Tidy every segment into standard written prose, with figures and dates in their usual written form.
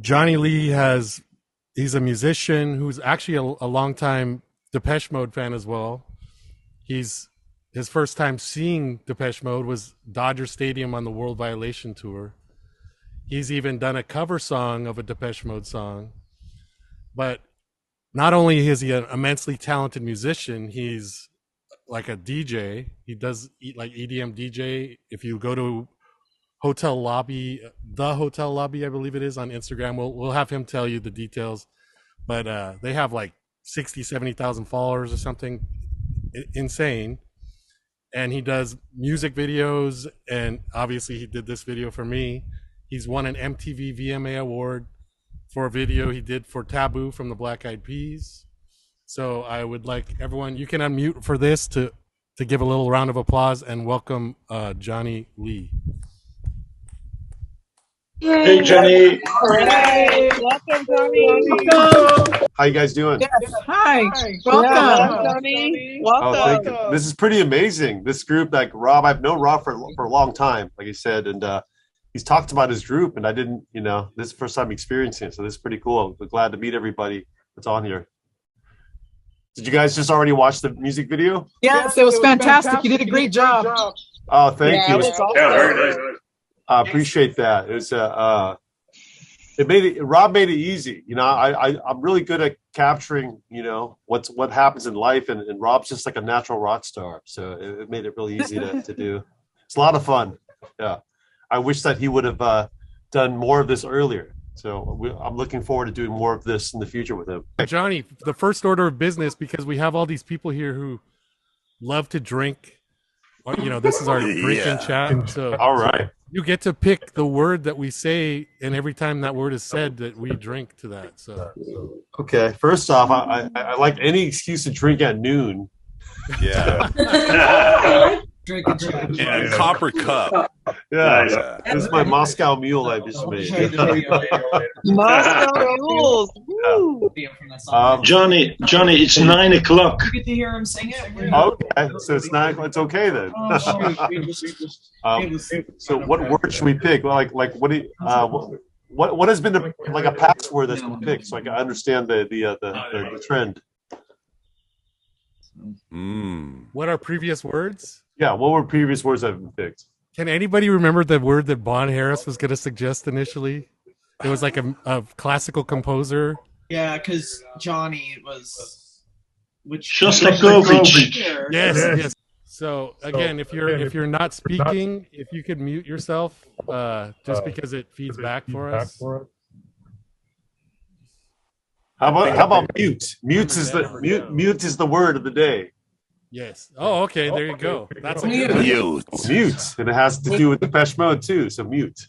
Johnny Lee he's a musician who's actually a longtime Depeche Mode fan as well. His first time seeing Depeche Mode was Dodger Stadium on the World Violation Tour. He's even done a cover song of a Depeche Mode song. But not only is he an immensely talented musician, he's like a DJ. He does like EDM DJ. If you go to Hotel Lobby, I believe it is, on Instagram, we'll have him tell you the details. But they have like 60, 70,000 followers or something insane. And he does music videos, and obviously he did this video for me. He's won an MTV VMA award for a video he did for Taboo from the Black Eyed Peas. So I would like everyone, you can unmute for this to give a little round of applause and welcome Johnny Lee. Hey, Johnny. Hey, welcome, Johnny. How you guys doing? Yes. Hi. Welcome, Johnny. Welcome. Oh, thank you. This is pretty amazing. This group, like Rob, I've known Rob for a long time, like I said, and he's talked about his group, and I didn't, this is the first time experiencing it, so this is pretty cool. I'm glad to meet everybody that's on here. Did you guys just already watch the music video? Yes, it was fantastic. You did a great job. Oh, thank you. Yeah, very nice. I appreciate that. It was Rob made it easy. I'm really good at capturing, what happens in life, and Rob's just like a natural rock star. So it made it really easy to do. It's a lot of fun. Yeah. I wish that he would have done more of this earlier. So I'm looking forward to doing more of this in the future with him. Johnny, the first order of business, because we have all these people here who love to drink. This is our drinking chat. So all right. You get to pick the word that we say, and every time that word is said, that we drink to that. So, okay. First off, I like any excuse to drink at noon. Yeah. Drink and chat. Yeah, copper cup. Yeah. This is my Moscow Mule I just made. Moscow Mules. Woo. Johnny, it's 9 o'clock. You get to hear him sing it. Okay, so it's 9. It's okay then. So what word should we pick? Like what do you, what has been a password that's been picked, so I can understand the trend? What are previous words? Yeah, what were previous words that have been picked? Can anybody remember the word that Bon Harris was going to suggest initially? It was like a classical composer. Yeah, because Johnny was Shostakovich. Yes. So again, if you're not speaking, if you could mute yourself, just because it feeds back for us. How about mute? Mute is the word of the day. Yes. Oh, okay. There you go. That's a Mute. Mute, and it has to do with Depeche Mode too. So mute.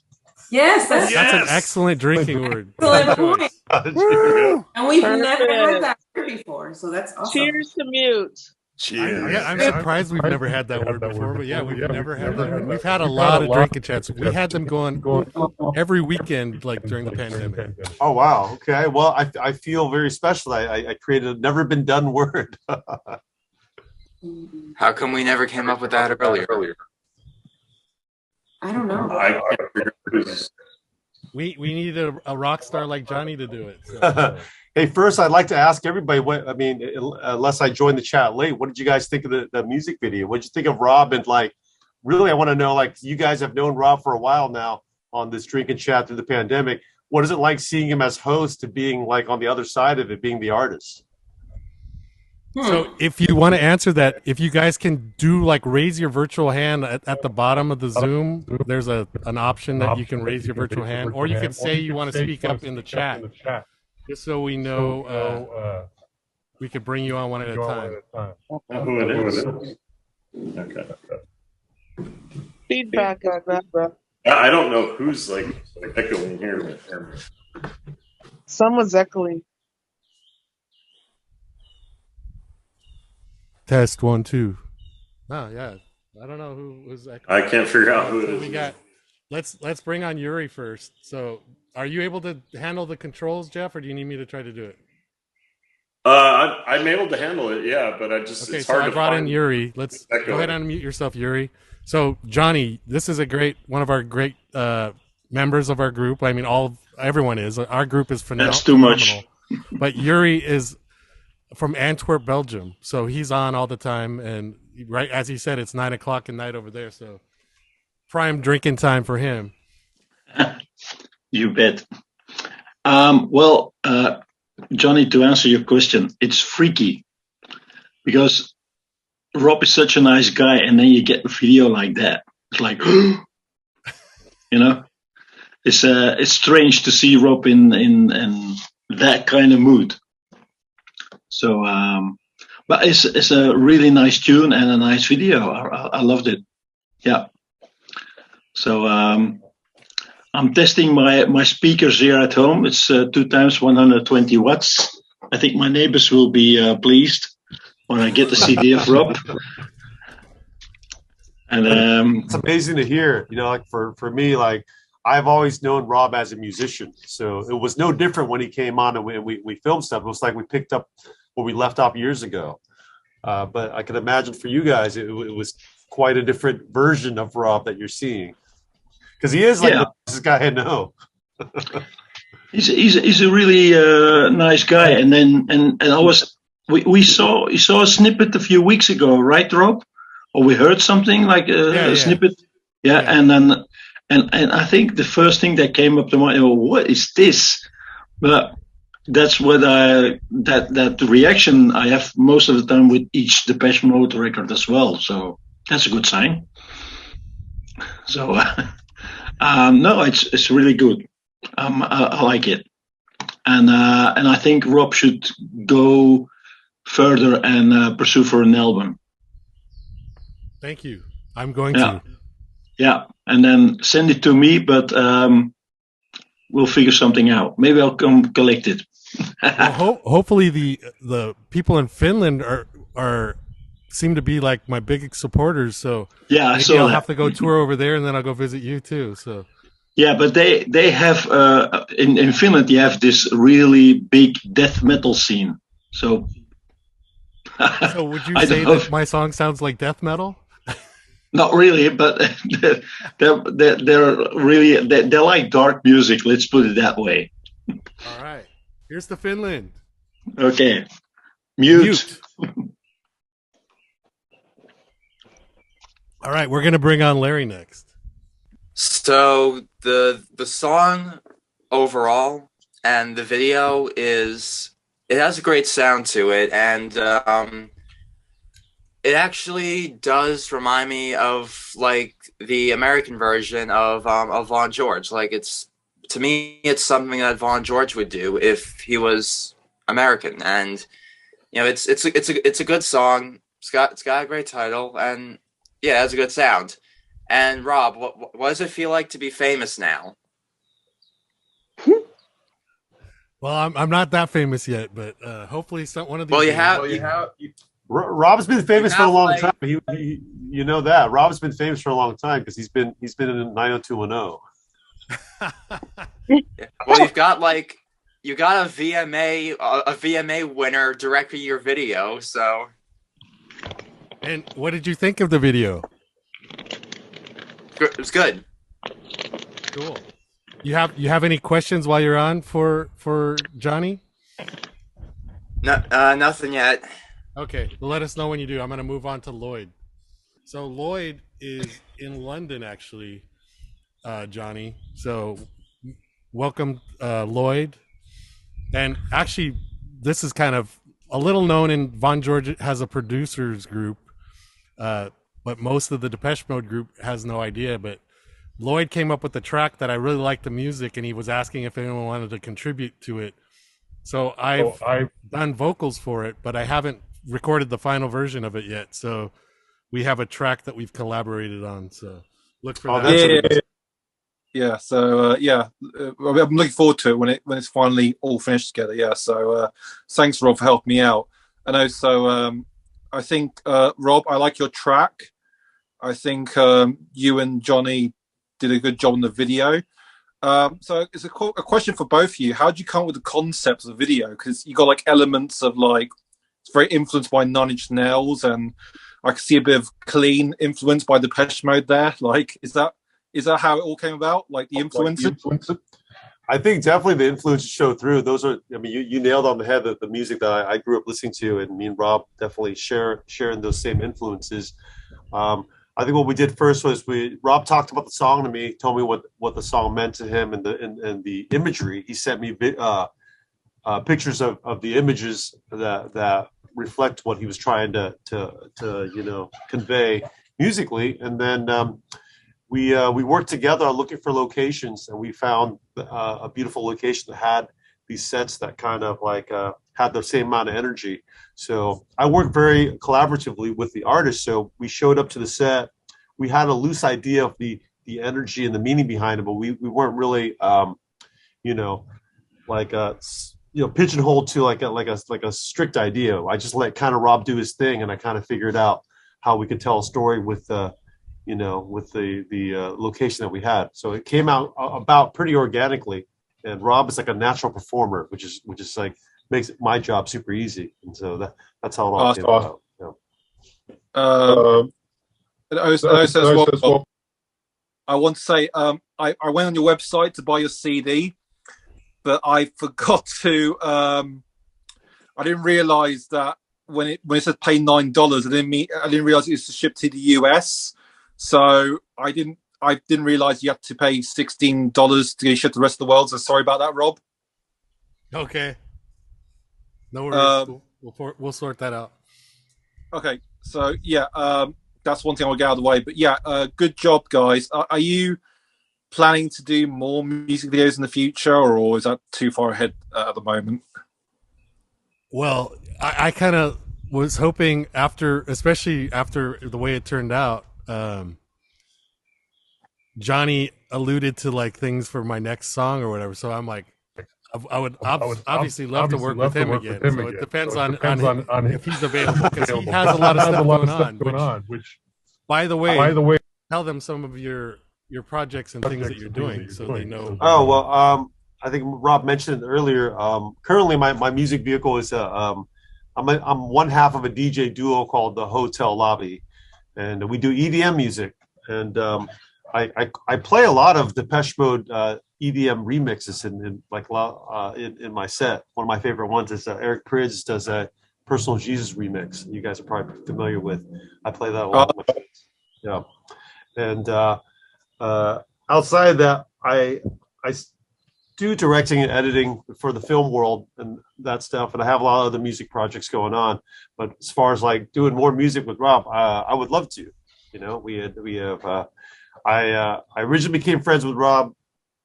Yes, that's an excellent drinking word. Excellent point. And we've never heard that word before, so that's awesome. Cheers to mute. Cheers. I'm surprised we've never had that word before, but yeah, we've never had that. We've had a lot of drinking chats. We had them going every weekend, like during the pandemic. Oh wow. Okay. Well, I feel very special. I created a never been done word. How come we never came up with that earlier? I don't know. I can't figure out We need a rock star like Johnny to do it. So. Hey, first I'd like to ask everybody unless I joined the chat late, what did you guys think of the music video? What did you think of Rob? And really I want to know, you guys have known Rob for a while now on this drink and chat through the pandemic. What is it like seeing him as host to being on the other side of it, being the artist? So if you want to answer that, if you guys can do raise your virtual hand at the bottom of the Zoom, there's an option that you can raise your virtual hand, or you can say you want to speak up in the chat, just so we know we could bring you on one at a time. who it is. Okay. Feedback on that, bro. I don't know who's echoing here. Someone's echoing. Test 1 2. Oh yeah, I don't know who was echoing. I can't figure out who it is. We got. Let's bring on Yuri first. So, are you able to handle the controls, Jeff, or do you need me to try to do it? I'm able to handle it, yeah, but it's hard to find. So I brought in Yuri. Let's go ahead and unmute yourself, Yuri. So, Johnny, this is one of our great members of our group. I mean, everyone is. Our group is phenomenal. That's too much. But Yuri is from Antwerp, Belgium, so he's on all the time. And right as he said, it's 9:00 at night over there, so prime drinking time for him. You bet. Well, Johnny, to answer your question, it's freaky because Rob is such a nice guy, and then you get a video like that. It's like, it's strange to see Rob in that kind of mood. So, but it's a really nice tune and a nice video. I loved it. Yeah. So I'm testing my speakers here at home. It's 2 times 120 watts. I think my neighbors will be pleased when I get the CD of Rob. And it's amazing to hear. Like for me, like I've always known Rob as a musician, so it was no different when he came on and we filmed stuff. It was like we picked up what we left off years ago. But I can imagine for you guys, it was quite a different version of Rob that you're seeing, because he is like the nicest guy I know. He's a really nice guy. And we saw a snippet a few weeks ago, right, Rob? Or we heard something like a snippet. Yeah. And I think the first thing that came up to mind, what is this? But that's what that reaction I have most of the time with each Depeche Mode record as well. So that's a good sign. So no, it's really good. I like it, and I think Rob should go further and pursue for an album. Thank you. I'm going to. Yeah, and then send it to me, but we'll figure something out. Maybe I'll come collect it. Well, hopefully the people in Finland are seem to be like my big supporters. So maybe I'll have to go tour over there, and then I'll go visit you too. So yeah, but they have in Finland you have this really big death metal scene. So would you say that my song sounds like death metal? Not really, but they're really they like dark music. Let's put it that way. All right, here's the Finland. Okay, mute. All right, we're gonna bring on Larry next. So the song overall and the video it has a great sound to it, and it actually does remind me of like the American version of Von George. Like to me, it's something that Von George would do if he was American. And it's a good song. It's got a great title, and yeah, it has a good sound. And Rob, what does it feel like to be famous now? Well, I'm not that famous yet, but hopefully one of these. Well, you have. Rob's been famous for a long time. He you know that Rob's been famous for a long time because he's been in 90210. Well, you got a VMA winner directing your video, so. And what did you think of the video? It was good. Cool. You have any questions while you're on for Johnny? No, nothing yet. Okay, well, let us know when you do. I'm going to move on to Lloyd. So Lloyd is in London, actually, Johnny. So welcome, Lloyd. And actually, this is kind of a little known, and Von George has a producers group, but most of the Depeche Mode group has no idea. But Lloyd came up with the track that I really liked the music, and he was asking if anyone wanted to contribute to it. So I've done vocals for it, but I haven't recorded the final version of it yet. So we have a track that we've collaborated on. So look for that. Yeah. So I'm looking forward to it when it's finally all finished together. Yeah. So thanks, Rob, for helping me out. And also, I think Rob, I like your track. I think you and Johnny did a good job on the video. So it's a question for both of you. How did you come up with the concept of the video? Because you got like elements of like, it's very influenced by Nine Inch Nails, and I can see a bit of clean influence by Depeche Mode there. Like, is that Is that how it all came about? Like the influences? I think definitely the influences show through. Those are, I mean, you nailed on the head the music that I grew up listening to, and me and Rob definitely sharing those same influences. I think what we did first was Rob talked about the song to me, told me what the song meant to him and the imagery. He sent me pictures of the images that reflect what he was trying to convey musically, and then we worked together on looking for locations, and we found a beautiful location that had these sets that kind of like had the same amount of energy. So I worked very collaboratively with the artist. So we showed up to the set. We had a loose idea of the energy and the meaning behind it, but we weren't really pigeonholed to like a strict idea. I just let kind of Rob do his thing, and I kind of figured out how we could tell a story with the location that we had. So it came out about pretty organically, and Rob is like a natural performer, which is like makes my job super easy. And so that's how it all came about. I want to say I went on your website to buy your CD, but I forgot to. I didn't realize that when it said pay $9, I didn't realize it was to ship to the US. So I didn't realize you had to pay $16 to get shipped to the rest of the world. So sorry about that, Rob. Okay. No worries. We'll sort that out. Okay. So yeah, that's one thing I'll get out of the way. But yeah, good job, guys. Are you planning to do more music videos in the future, or is that too far ahead at the moment? Well, I kind of was hoping especially after the way it turned out, Johnny alluded to like things for my next song or whatever. So I'm like, I would obviously love to work with him again. So it depends on if he's available, because he has a lot of stuff going on. Which, by the way, tell them some of your projects and things that you're doing, so they know. Oh well, I think Rob mentioned it earlier. Currently, my music vehicle is I'm one half of a DJ duo called the Hotel Lobby, and we do EDM music. And I play a lot of Depeche Mode EDM remixes in my set. One of my favorite ones is Eric Prydz does a Personal Jesus remix. You guys are probably familiar with. I play that a lot. Yeah, and outside of that, I do directing and editing for the film world and that stuff, and I have a lot of other music projects going on. But as far as like doing more music with Rob, I would love to. I originally became friends with Rob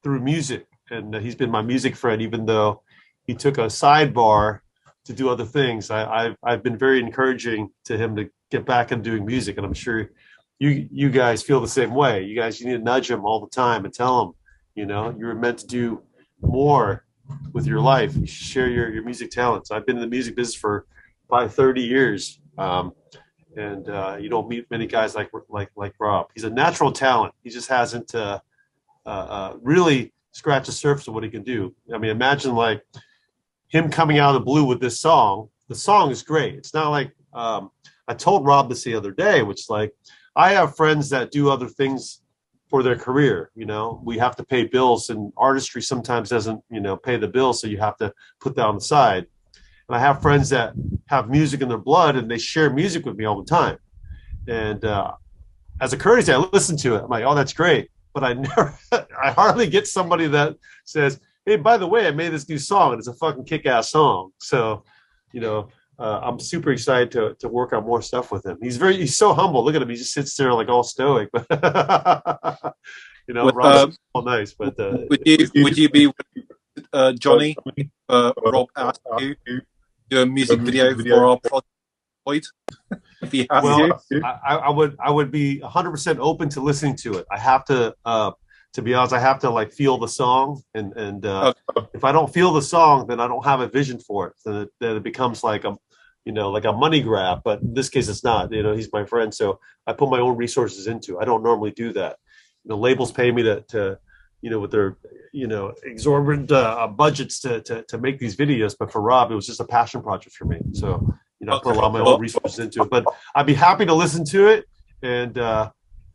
through music, and he's been my music friend, even though he took a sidebar to do other things. I've been very encouraging to him to get back into doing music, and I'm sure you guys feel the same way. You need to nudge him all the time and tell him, you're meant to do more with your life. You should share your music talents. I've been in the music business for probably 30 years. And you don't meet many guys like Rob. He's a natural talent. He just hasn't really scratched the surface of what he can do. I mean, imagine like him coming out of the blue with this song. The song is great. It's not like I told Rob this the other day, which is like I have friends that do other things for their career. We have to pay bills, and artistry sometimes doesn't pay the bills, so you have to put that on the side. And I have friends that have music in their blood, and they share music with me all the time. And as a courtesy, I listen to it. I'm like, oh, that's great. But I hardly get somebody that says, hey, by the way, I made this new song, and it's a fucking kick-ass song. So, I'm super excited to work on more stuff with him. He's so humble. Look at him. He just sits there like all stoic. Rob's all nice. But would you be Johnny? Rob asked you to do a music video for our project. If he has I would be 100% open to listening to it. I have to be honest, I have to like feel the song, and if I don't feel the song, then I don't have a vision for it. Then it becomes like a money grab. But in this case, it's not. He's my friend, so I put my own resources into it. I don't normally do that. Labels pay me to with their exorbitant budgets to make these videos. But for Rob, it was just a passion project for me. So I put a lot of my own resources into it. But I'd be happy to listen to it, and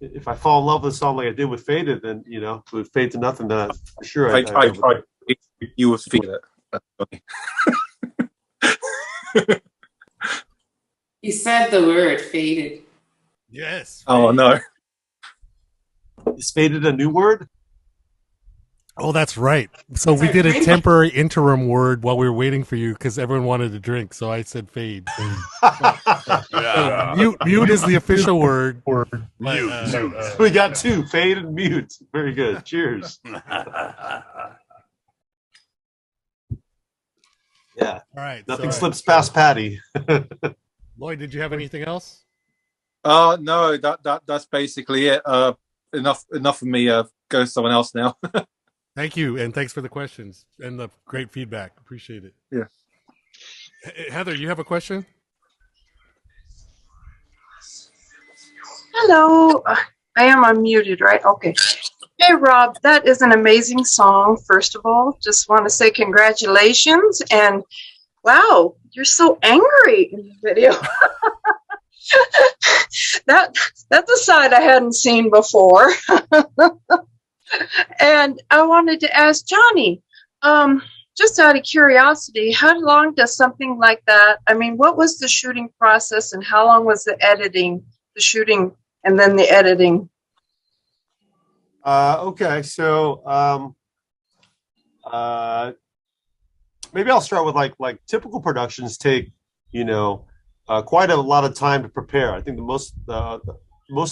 if I fall in love with a song like I did with Faded, then it would fade to nothing. Then for sure, you would feel it. That's funny. You said the word faded. Yes. Oh no. Is faded a new word? Oh, that's right. So we did a temporary interim word while we were waiting for you because everyone wanted to drink. So I said fade. Mute is the official word. Mute. We got two, fade and mute. Very good. Cheers. Yeah. All right. Nothing slips past Patty. Lloyd, did you have anything else? No, that's basically it. Enough of me. Go to someone else now. Thank you, and thanks for the questions and the great feedback. Appreciate it. Yeah. Heather, you have a question? Hello. I am unmuted, right? Okay. Hey, Rob, that is an amazing song, first of all. Just want to say congratulations. And wow, you're so angry in the video. That's a side I hadn't seen before. And I wanted to ask Johnny, just out of curiosity, how long does something like that, I mean, what was the shooting process and how long was the shooting and then the editing? Okay, so maybe I'll start with like typical productions take quite a lot of time to prepare. I think most of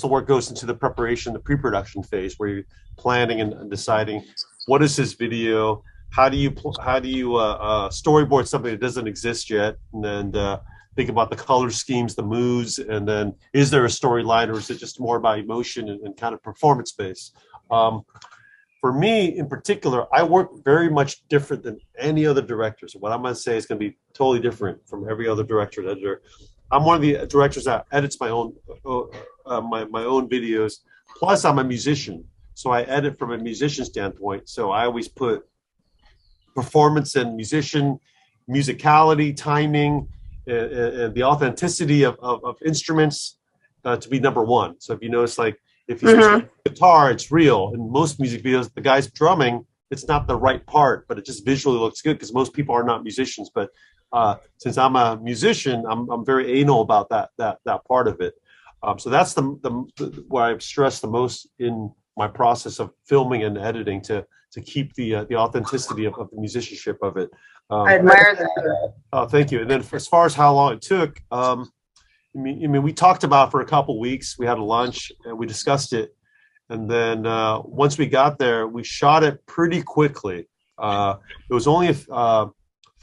the work goes into the preparation, the pre-production phase, where you're planning and deciding what is this video, how do you storyboard something that doesn't exist yet, and then think about the color schemes, the moods, and then is there a storyline or is it just more about emotion and kind of performance based? For me in particular, I work very much different than any other director. So what I'm going to say is going to be totally different from every other director and editor. I'm one of the directors that edits my own my own videos. Plus, I'm a musician, so I edit from a musician standpoint. So I always put performance and musicality, timing, and the authenticity of instruments to be number one. So if you notice, like if you use guitar, it's real. In most music videos, the guy's drumming, it's not the right part, but it just visually looks good because most people are not musicians. But since I'm a musician, I'm very anal about that part of it. So that's the what I stress the most in my process of filming and editing to keep the authenticity of the musicianship of it. I admire that. Oh, thank you. And then as far as how long it took, I mean, we talked about it for a couple of weeks. We had a lunch and we discussed it. And then once we got there, we shot it pretty quickly. It was only 4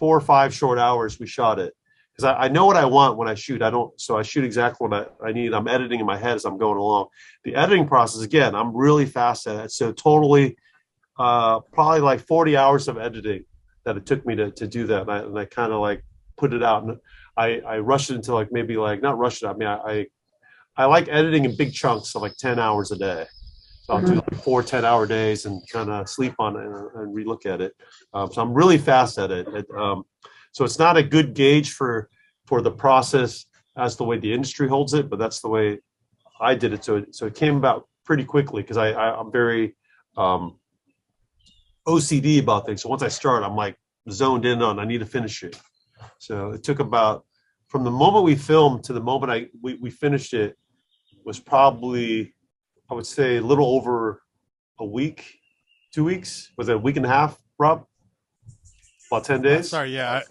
or 5 short hours we shot it. Because I know what I want when I shoot. So I shoot exactly what I need. I'm editing in my head as I'm going along. The editing process, again, I'm really fast at it. So totally, probably like 40 hours of editing that it took me to do that. And I kind of like put it out. And I rushed it into like maybe like, not rushed it. I mean, I like editing in big chunks of like 10 hours a day. So I'll do like 4 10-hour days and kind of sleep on it and relook at it. So I'm really fast at it. So it's not a good gauge for the process as the way the industry holds it, but that's the way I did it. So it came about pretty quickly because I'm very OCD about things. So once I start, I'm like zoned in on I need to finish it. So it took about from the moment we filmed to the moment we finished it was probably, I would say, a little over a week, 2 weeks. Was it a week and a half, Rob? About 10 days? Sorry, yeah.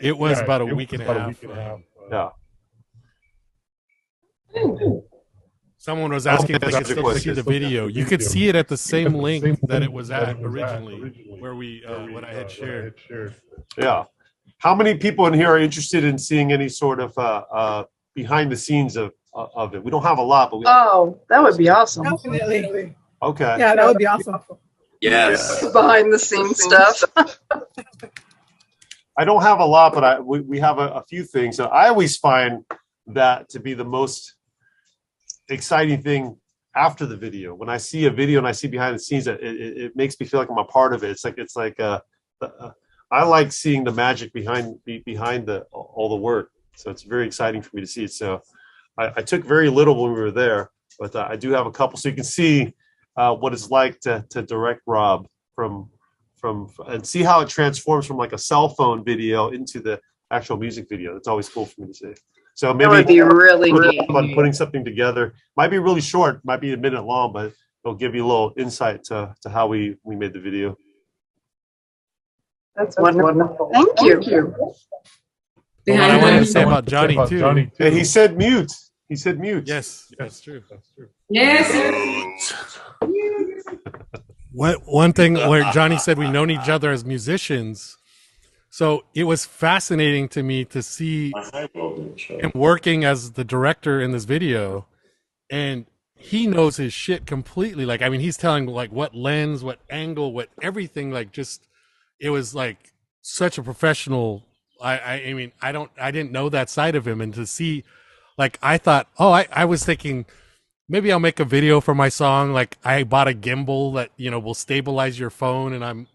It was about a week and a half. Yeah. Someone was asking if they could still see the video. You could see it at the same link that it was at originally, where what I had shared. Yeah. How many people in here are interested in seeing any sort of behind the scenes of it? We don't have a lot, but that would be awesome. Definitely. Okay. Yeah, that would be awesome. Yes. Behind the scenes stuff. I don't have a lot, but we have a few things. So I always find that to be the most exciting thing after the video. When I see a video and I see behind the scenes, it makes me feel like I'm a part of it. It's like I like seeing the magic behind all the work. So it's very exciting for me to see it. So I took very little when we were there. but I do have a couple, so you can see what it's like to direct Rob from and see how it transforms from like a cell phone video into the actual music video. It's always cool for me to see. So maybe that would be really neat. on putting something together. Might be really short, might be a minute long, but it'll give you a little insight to how we made the video. That's wonderful. Thank you. Well, I wanted to say about Johnny too. And he said mute. He said mute. Yes, that's true. That's true. Yes. One thing where Johnny said we've known each other as musicians, so it was fascinating to me to see him working as the director in this video, and he knows his shit completely. Like, I mean, he's telling like what lens, what angle, what everything. Like, just it was like such a professional. I mean, I didn't know that side of him, and to see, like, I thought, I was thinking, maybe I'll make a video for my song. Like, I bought a gimbal that, will stabilize your phone, and I'm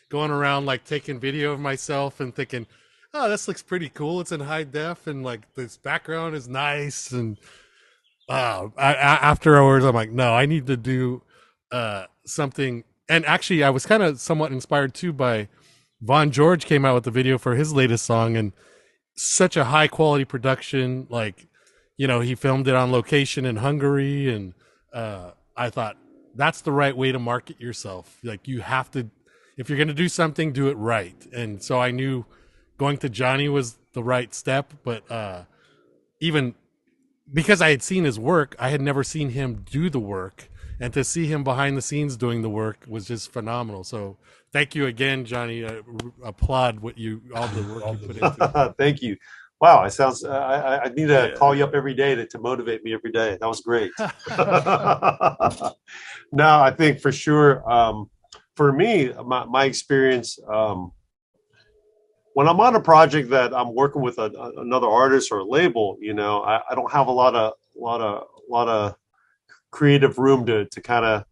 going around like taking video of myself and thinking, oh, this looks pretty cool. It's in high def, and like this background is nice. And afterwards, I'm like, no, I need to do something. And actually, I was kind of somewhat inspired too by Von George came out with the video for his latest song, and such a high quality production. Like, he filmed it on location in Hungary, and I thought that's the right way to market yourself. Like, you have to, if you're going to do something, do it right. And so I knew going to Johnny was the right step, but even because I had seen his work, I had never seen him do the work, and to see him behind the scenes doing the work was just phenomenal. So thank you again, Johnny. I applaud all the work you put into it. Thank you. Wow, it sounds. I need to call you up every day to motivate me every day. That was great. No, I think for sure. For me, my experience, when I'm on a project that I'm working with another artist or a label, I don't have a lot of creative room to kind of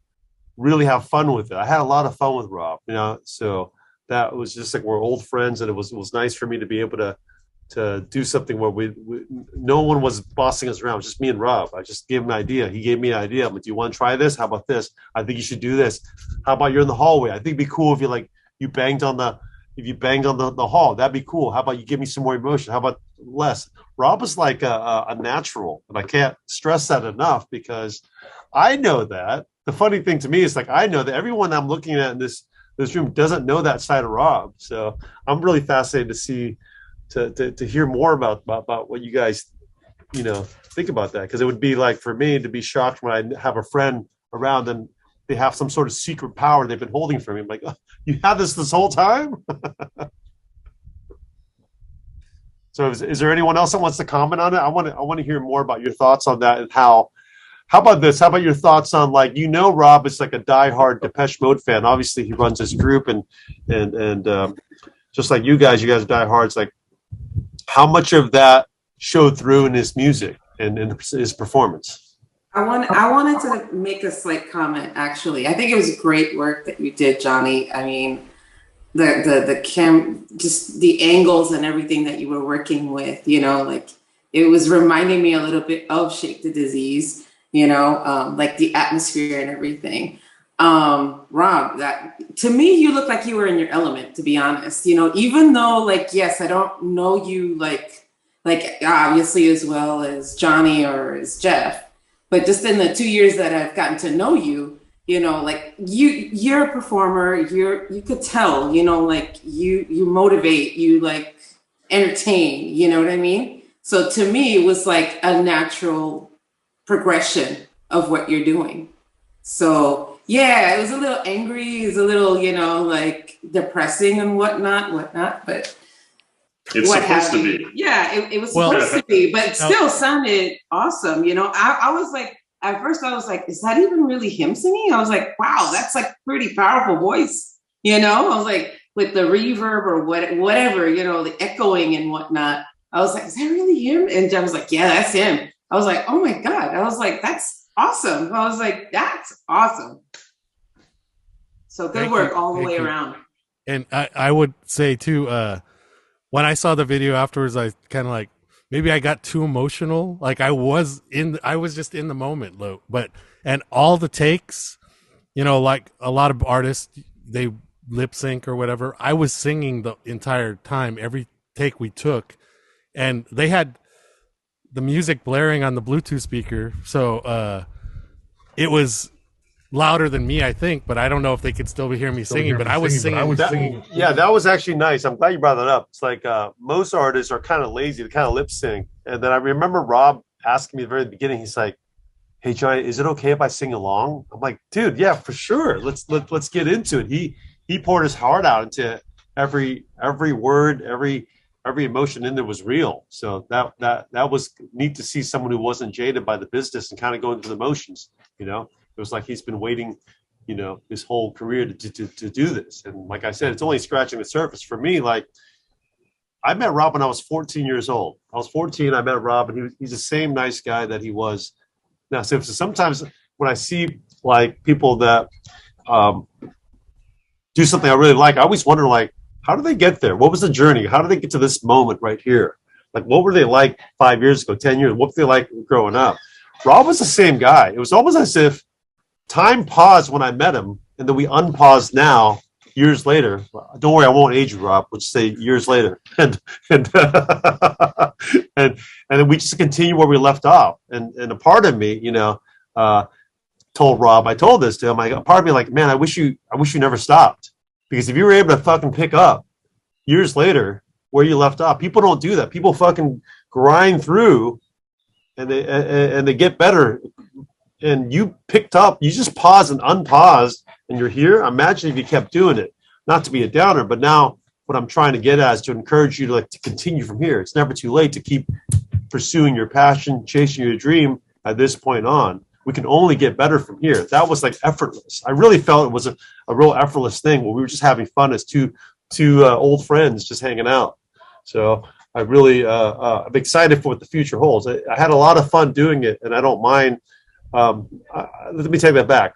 really have fun with it. I had a lot of fun with Rob, so that was just like we're old friends, and it was nice for me to be able to do something where we no one was bossing us around. It was just me and Rob. I just gave him an idea. He gave me an idea. I'm like, do you want to try this? How about this? I think you should do this. How about you're in the hallway? I think it'd be cool if you banged on the hall. That'd be cool. How about you give me some more emotion? How about less? Rob is like a natural, and I can't stress that enough, because I know that. The funny thing to me is, like, I know that everyone I'm looking at in this room doesn't know that side of Rob. So I'm really fascinated to see to hear more about what you guys think about that, because it would be like for me to be shocked when I have a friend around and they have some sort of secret power they've been holding from me. I'm like, oh, you had this whole time. So is there anyone else that wants to comment on it? I want to hear more about your thoughts on that, and how about this? How about your thoughts on, like, Rob is like a diehard Depeche Mode fan. Obviously, he runs his group, and just like you guys are diehards. Like, how much of that showed through in his music and in his performance? I wanted to make a slight comment. Actually, I think it was great work that you did, Johnny. I mean, just the angles and everything that you were working with, like, it was reminding me a little bit of Shake the Disease, like the atmosphere and everything. Rob, that to me, you look like you were in your element, to be honest, even though, like, yes, I don't know you like obviously as well as Johnny or as Jeff, but just in the 2 years that I've gotten to know you, like, you're a performer. You could tell, like, you motivate, you like entertain, you know what I mean? So to me, it was like a natural progression of what you're doing. So yeah, it was a little angry, it was a little, like depressing and whatnot, but it's supposed to be. Yeah, it was supposed to be, but it still sounded awesome. I was like, at first I was like, is that even really him singing? I was like, wow, that's like pretty powerful voice. I was like, with the reverb or whatever, the echoing and whatnot. I was like, is that really him? And Jeff was like, yeah, that's him. I was like, oh my God. I was like, that's awesome. I was like, that's awesome. So good work all the way around. And I would say too, when I saw the video afterwards, I kind of like maybe I got too emotional. Like I was just in the moment, but and all the takes, like a lot of artists, they lip sync or whatever. I was singing the entire time, every take we took, and they had the music blaring on the Bluetooth speaker, so it was louder than me, I think, but I don't know if they could still hear me singing. But I was singing. Yeah, that was actually nice. I'm glad you brought that up. It's like most artists are kind of lazy to kind of lip sync. And then I remember Rob asking me at the very beginning, he's like, "Hey, Johnny, is it okay if I sing along?" I'm like, "Dude, yeah, for sure. Let's get into it." He poured his heart out into every word, every emotion in there was real. So that was neat to see someone who wasn't jaded by the business and kind of going through the motions. It was like he's been waiting, his whole career to do this. And like I said, it's only scratching the surface. For me, like, I met Rob when I was 14 years old. I was 14, I met Rob, and he's the same nice guy that he was now. So sometimes when I see, like, people that do something I really like, I always wonder, like, how do they get there? What was the journey? How did they get to this moment right here? Like, what were they like 5 years ago, 10 years? What were they like growing up? Rob was the same guy. It was almost as if time paused when I met him, and then we unpaused now, years later. Don't worry, I won't age you, Rob. We'll just say years later, and and then we just continue where we left off. And a part of me, told Rob, I told this to him. A part of me, like, man, I wish you never stopped, because if you were able to fucking pick up years later where you left off, people don't do that. People fucking grind through, and they get better. And you picked up, you just paused and unpaused, and you're here. Imagine if you kept doing it. Not to be a downer, but now what I'm trying to get at is to encourage you to continue from here. It's never too late to keep pursuing your passion, chasing your dream. At this point on, we can only get better from here. That was like effortless. I really felt it was a real effortless thing where we were just having fun as two old friends just hanging out. So I really, I'm excited for what the future holds. I had a lot of fun doing it, and I don't mind. Let me take that back.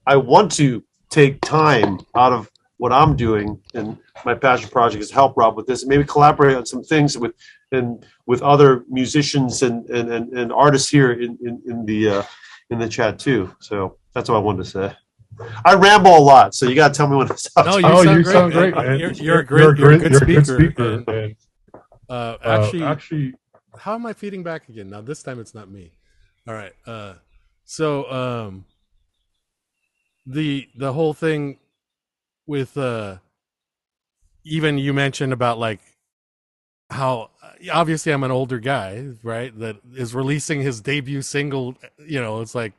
I want to take time out of what I'm doing, and my passion project is help Rob with this, and maybe collaborate on some things with other musicians and artists here in the chat too. So that's what I wanted to say. I ramble a lot, so you got to tell me when to stop. No, you sound great, man. You're a good speaker. Man. Actually, how am I feeding back again? Now this time it's not me. All right. So the whole thing with even you mentioned about like how obviously I'm an older guy, right? That is releasing his debut single. It's like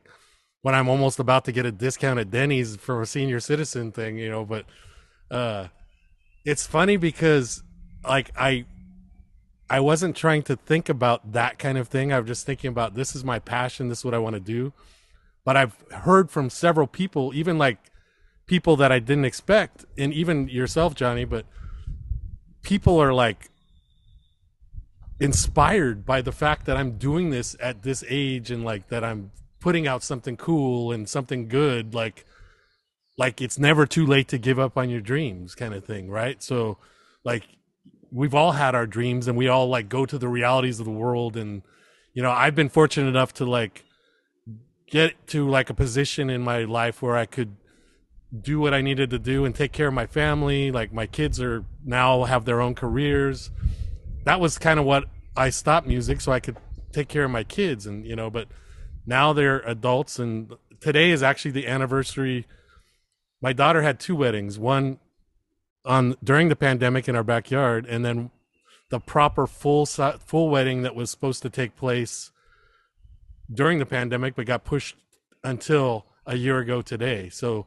when I'm almost about to get a discount at Denny's for a senior citizen thing, But it's funny because like I wasn't trying to think about that kind of thing. I was just thinking about, this is my passion. This is what I want to do. But I've heard from several people, even like people that I didn't expect, and even yourself, Johnny, but people are like inspired by the fact that I'm doing this at this age, and like that I'm putting out something cool and something good. Like it's never too late to give up on your dreams, kind of thing. Right. So like, we've all had our dreams, and we all like go to the realities of the world. And, I've been fortunate enough to like get to like a position in my life where I could do what I needed to do and take care of my family. Like my kids are now have their own careers. That was kind of what I stopped music so I could take care of my kids. And, but now they're adults, and today is actually the anniversary. My daughter had 2 weddings, one during the pandemic in our backyard, and then the proper full wedding that was supposed to take place during the pandemic but got pushed until a year ago today. So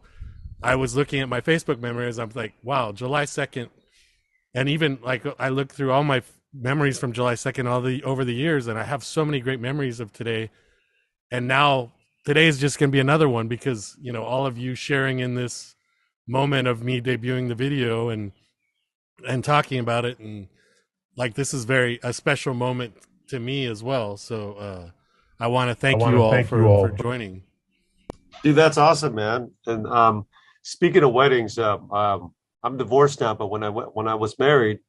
I was looking at my Facebook memories. I'm like, wow, July 2nd. And even like I looked through all my memories from July 2nd over the years, and I have so many great memories of today. And now today is just going to be another one because, all of you sharing in this moment of me debuting the video and talking about it, and like this is a special moment to me as well. So I want to thank you all for joining. Dude, that's awesome, man. And speaking of weddings, I'm divorced now, but when I was married,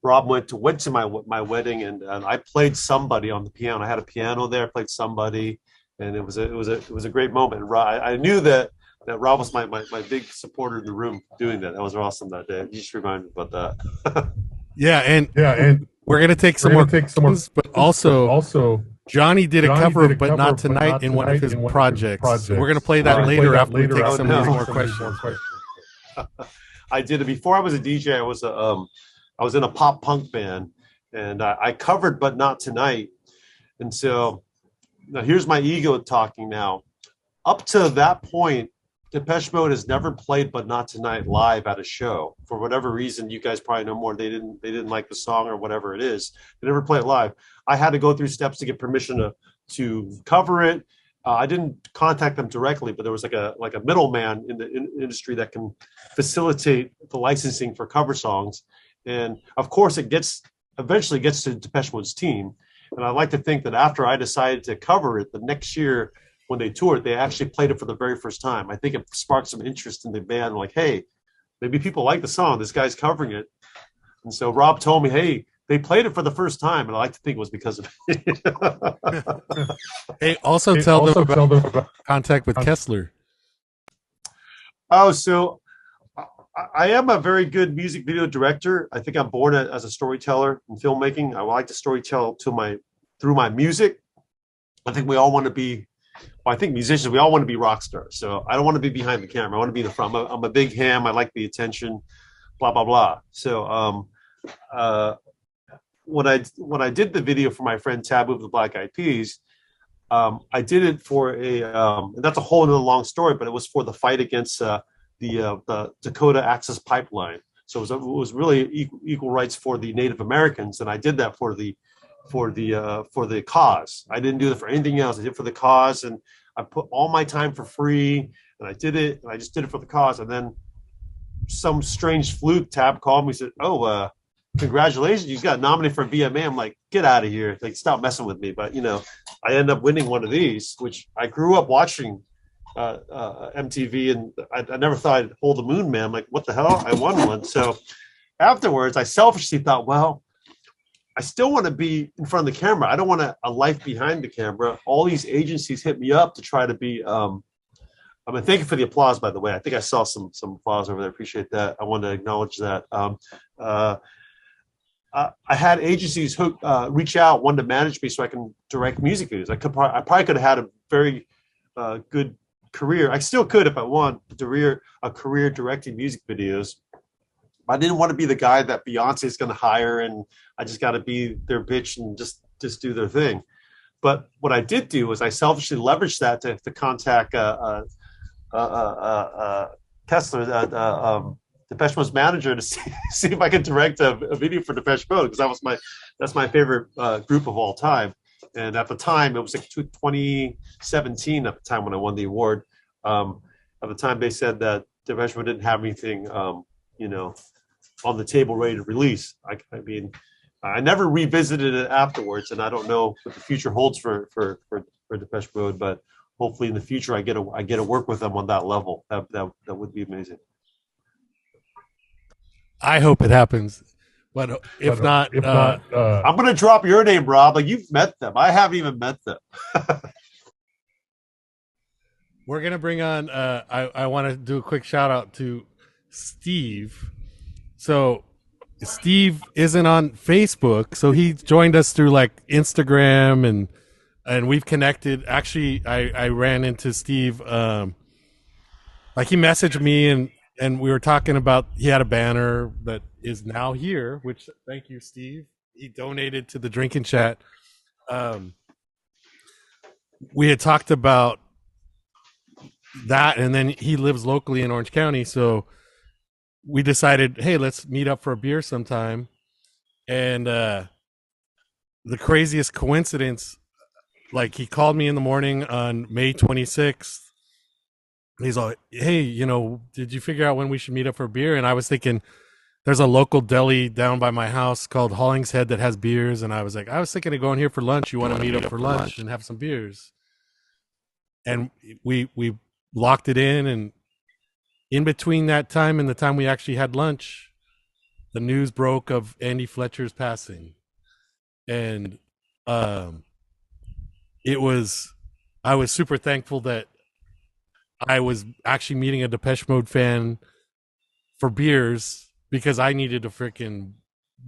Rob went to my wedding, and I played somebody on the piano. I had a piano there, played somebody, and it was a great moment. And I knew that Rob was my big supporter in the room doing that. That was awesome that day. You just reminded me about that. Yeah, and we're gonna take some more, but also Johnny did a cover of But Not Tonight in one of his projects. So we're gonna play that later after we take some of these more questions. I did it before I was a DJ. I was in a pop punk band, and I covered But Not Tonight. And so now here's my ego talking now. Up to that point, Depeche Mode has never played But Not Tonight live at a show. For whatever reason, you guys probably know more. They didn't like the song or whatever it is. They never play it live. I had to go through steps to get permission to cover it. I didn't contact them directly, but there was like a middleman in the industry that can facilitate the licensing for cover songs. And of course, it eventually gets to Depeche Mode's team. And I like to think that after I decided to cover it, the next year when they toured, they actually played it for the very first time. I think it sparked some interest in the band. Like, hey, maybe people like the song. This guy's covering it. And so Rob told me, hey, they played it for the first time. And I like to think it was because of it. Hey, also tell them about contact with Kessler. Oh, so I am a very good music video director. I think I'm born as a storyteller in filmmaking. I like to storytell through my music. I think we all want to be, I think musicians, we all want to be rock stars. So I don't want to be behind the camera. I want to be in the front. I'm a big ham. I like the attention, blah, blah, blah. So when I did the video for my friend Taboo of the Black Eyed Peas, I did it for and that's a whole other long story, but it was for the fight against the Dakota Access Pipeline. So it was really equal rights for the Native Americans, and I did that for the cause. I didn't do it for anything else. I did it for the cause, and I put all my time for free, and I did it, and I just did it for the cause. And then some strange fluke, Tab called me and said, "Oh, congratulations, you got nominated for a VMA." I'm like, "Get out of here! Like, stop messing with me!" But I ended up winning one of these, which I grew up watching MTV, and I never thought I'd hold the moon, man. I'm like, what the hell? I won one. So afterwards, I selfishly thought, well, I still want to be in front of the camera. I don't want a life behind the camera. All these agencies hit me up to try to be. Thank you for the applause, by the way. I think I saw some applause over there. Appreciate that. I want to acknowledge that. I had agencies reach out, wanted to manage me so I can direct music videos. I probably could have had a very good career. I still could if I want a career directing music videos. I didn't want to be the guy that Beyonce is going to hire, and I just got to be their bitch and just do their thing. But what I did do was I selfishly leveraged that to contact Kessler, Depeche Mode's manager, to see if I could direct a video for Depeche Mode, because that's my favorite group of all time. And at the time, it was like 2017 at the time when I won the award. At the time, they said that Depeche Mode didn't have anything, on the table ready to release. I mean, I never revisited it afterwards, and I don't know what the future holds for Depeche Mode, but hopefully in the future I get to work with them on that level. That would be amazing. I hope it happens, but if not, I'm going to drop your name, Rob. Like, you've met them. I haven't even met them. We're going to bring on, I want to do a quick shout out to Steve. So Steve isn't on Facebook, so he joined us through like Instagram, and we've connected. Actually, I ran into Steve, like he messaged me, and we were talking about, he had a banner that is now here, which, thank you, Steve. He donated to the Drinking Chat. We had talked about that, and then he lives locally in Orange County, so we decided, hey, let's meet up for a beer sometime. And the craziest coincidence, like, he called me in the morning on May 26th. He's like, hey, did you figure out when we should meet up for a beer? And I was thinking, there's a local deli down by my house called Hollingshead that has beers. And I was like, I was thinking of going here for lunch. You want to meet up for lunch and have some beers? And we locked it in. And in between that time and the time we actually had lunch, the news broke of Andy Fletcher's passing, and it was, I was super thankful that I was actually meeting a Depeche Mode fan for beers, because I needed to freaking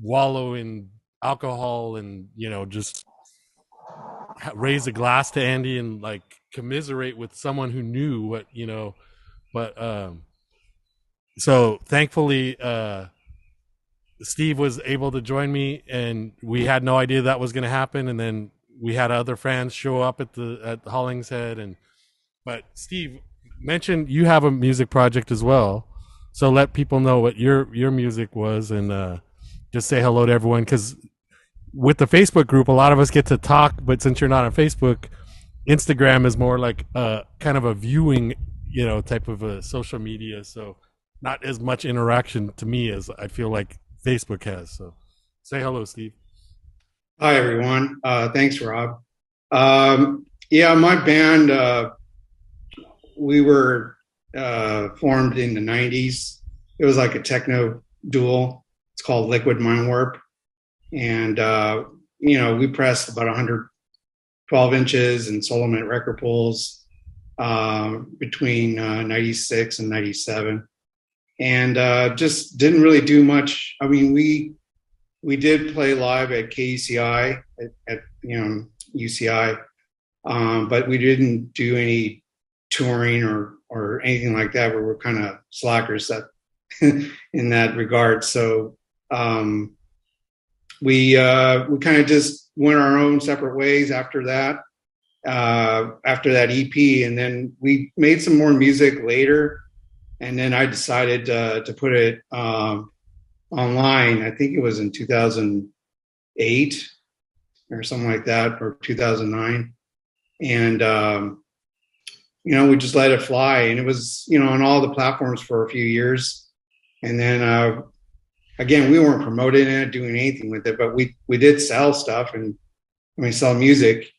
wallow in alcohol and, you know, just raise a glass to Andy and like commiserate with someone who knew what, you know. But so thankfully Steve was able to join me, and we had no idea that was going to happen. And then we had other fans show up at Hollingshead. And but Steve mentioned you have a music project as well, so let people know what your music was, and just say hello to everyone, because with the Facebook group, a lot of us get to talk, but since you're not on Facebook, Instagram is more like kind of a viewing, you know, type of a social media, so not as much interaction to me as I feel like Facebook has. So say hello, Steve. Hi, everyone. Thanks, Rob. Yeah, my band, we were formed in the 90s. It was like a techno duo. It's called Liquid Mind Warp. And, you know, we pressed about 112 inches and Solomon record pulls between 96 and 97. And just didn't really do much. I mean, we did play live at KUCI, at you know, UCI, but we didn't do any touring or anything like that. We were kind of slackers that in that regard. So we kind of just went our own separate ways after that EP, and then we made some more music later, and then I decided to put it online. I think it was in 2008 or something like that, or 2009, and you know, we just let it fly, and it was, you know, on all the platforms for a few years. And then again, we weren't promoting it, doing anything with it, but we did sell stuff, and we sell music,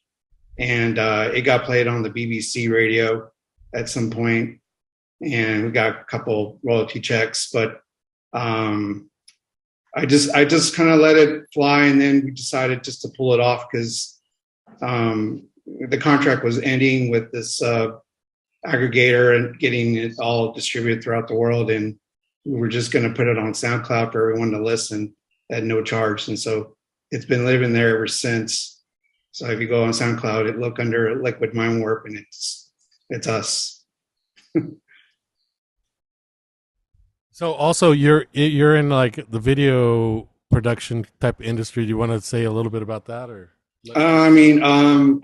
and it got played on the BBC radio at some point, and we got a couple royalty checks. But I just kind of let it fly, and then we decided just to pull it off because the contract was ending with this aggregator and getting it all distributed throughout the world, and we were just going to put it on SoundCloud for everyone to listen at no charge. And so it's been living there ever since. So if you go on SoundCloud, it look under Liquid Mind Warp, and it's us. So also you're in like the video production type industry. Do you want to say a little bit about that, or? I mean, I'm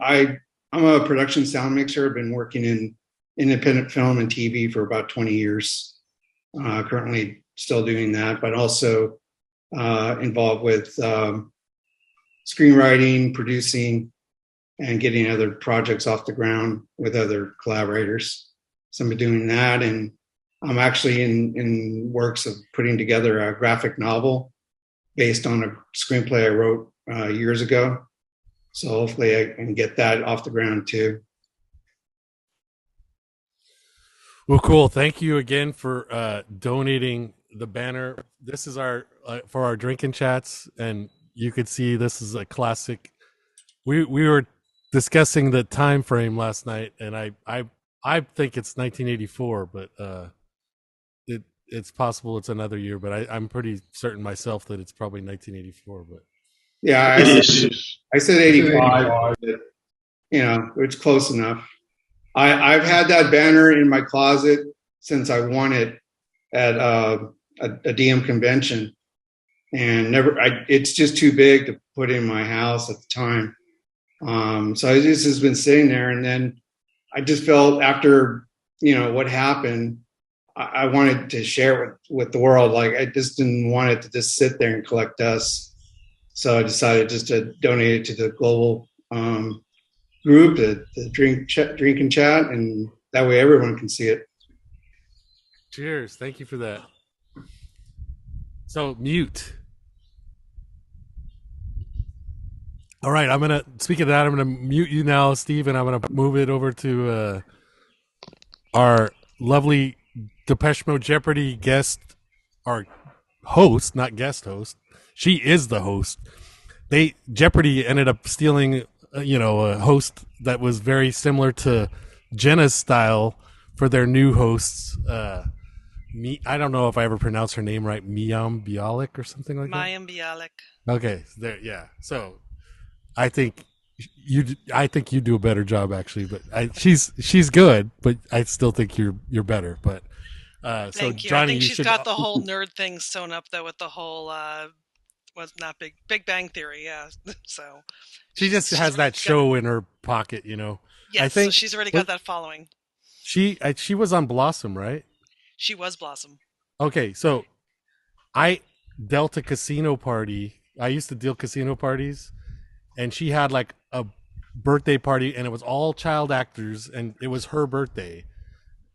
a production sound mixer. I've been working in independent film and TV for about 20 years. Currently still doing that, but also involved with screenwriting, producing, and getting other projects off the ground with other collaborators. So I've been doing that, and I'm actually in works of putting together a graphic novel based on a screenplay I wrote years ago. So hopefully I can get that off the ground too. Well, cool. Thank you again for donating the banner. This is our for our drinking chats, and you could see this is a classic. We were discussing the time frame last night, and I think it's 1984, but it's possible it's another year. But I'm pretty certain myself that it's probably 1984. But yeah, I said 85. But, you know, it's close enough. I've had that banner in my closet since I won it at a DM convention, and it's just too big to put in my house at the time. So it just has been sitting there, and then I just felt after, you know, what happened, I wanted to share it with the world. Like, I just didn't want it to just sit there and collect dust. So I decided just to donate it to the global group, the drink and chat, and that way everyone can see it. Cheers. Thank you for that. So mute. All right, speaking of that, I'm gonna mute you now, Steve, and I'm gonna move it over to our lovely Depeche Mode Jeopardy guest, our host, not guest host. She is the host. Jeopardy ended up stealing, a host that was very similar to Jenna's style for their new hosts. I don't know if I ever pronounced her name right. Mayim Bialik or something like that. Mayim Bialik. Okay, there. Yeah. So, I think you do a better job actually, but she's good, but I still think you're better. But thank you. Johnny, I think you she's should, got the whole nerd thing sewn up though with the whole was not Big Bang Theory, yeah. So she just has that show in her pocket, Yes, I think so she's already got that following. She was on Blossom, right? She was Blossom. Okay, so I dealt a casino party. I used to deal casino parties, and she had like a birthday party, and it was all child actors, and it was her birthday.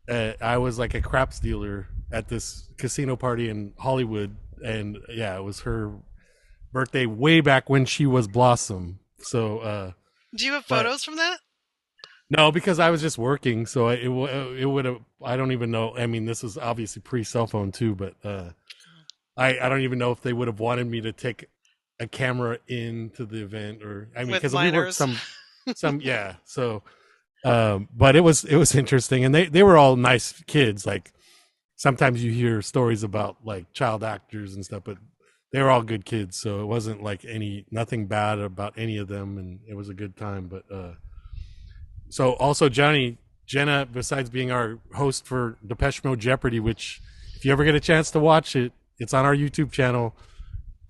I was like a craps dealer at this casino party in Hollywood, and yeah, it was her birthday way back when she was Blossom. So, do you have photos from that? No, because I was just working, so it would have. I don't even know. I mean, this was obviously pre-cell phone too, but I don't even know if they would have wanted me to take a camera into the event, or I mean, because we worked some yeah. So, but it was interesting, and they were all nice kids. Like sometimes you hear stories about like child actors and stuff, but they were all good kids, so it wasn't like nothing bad about any of them, and it was a good time. But so also Jenna, besides being our host for Depeche Mode Jeopardy, which if you ever get a chance to watch it, it's on our YouTube channel.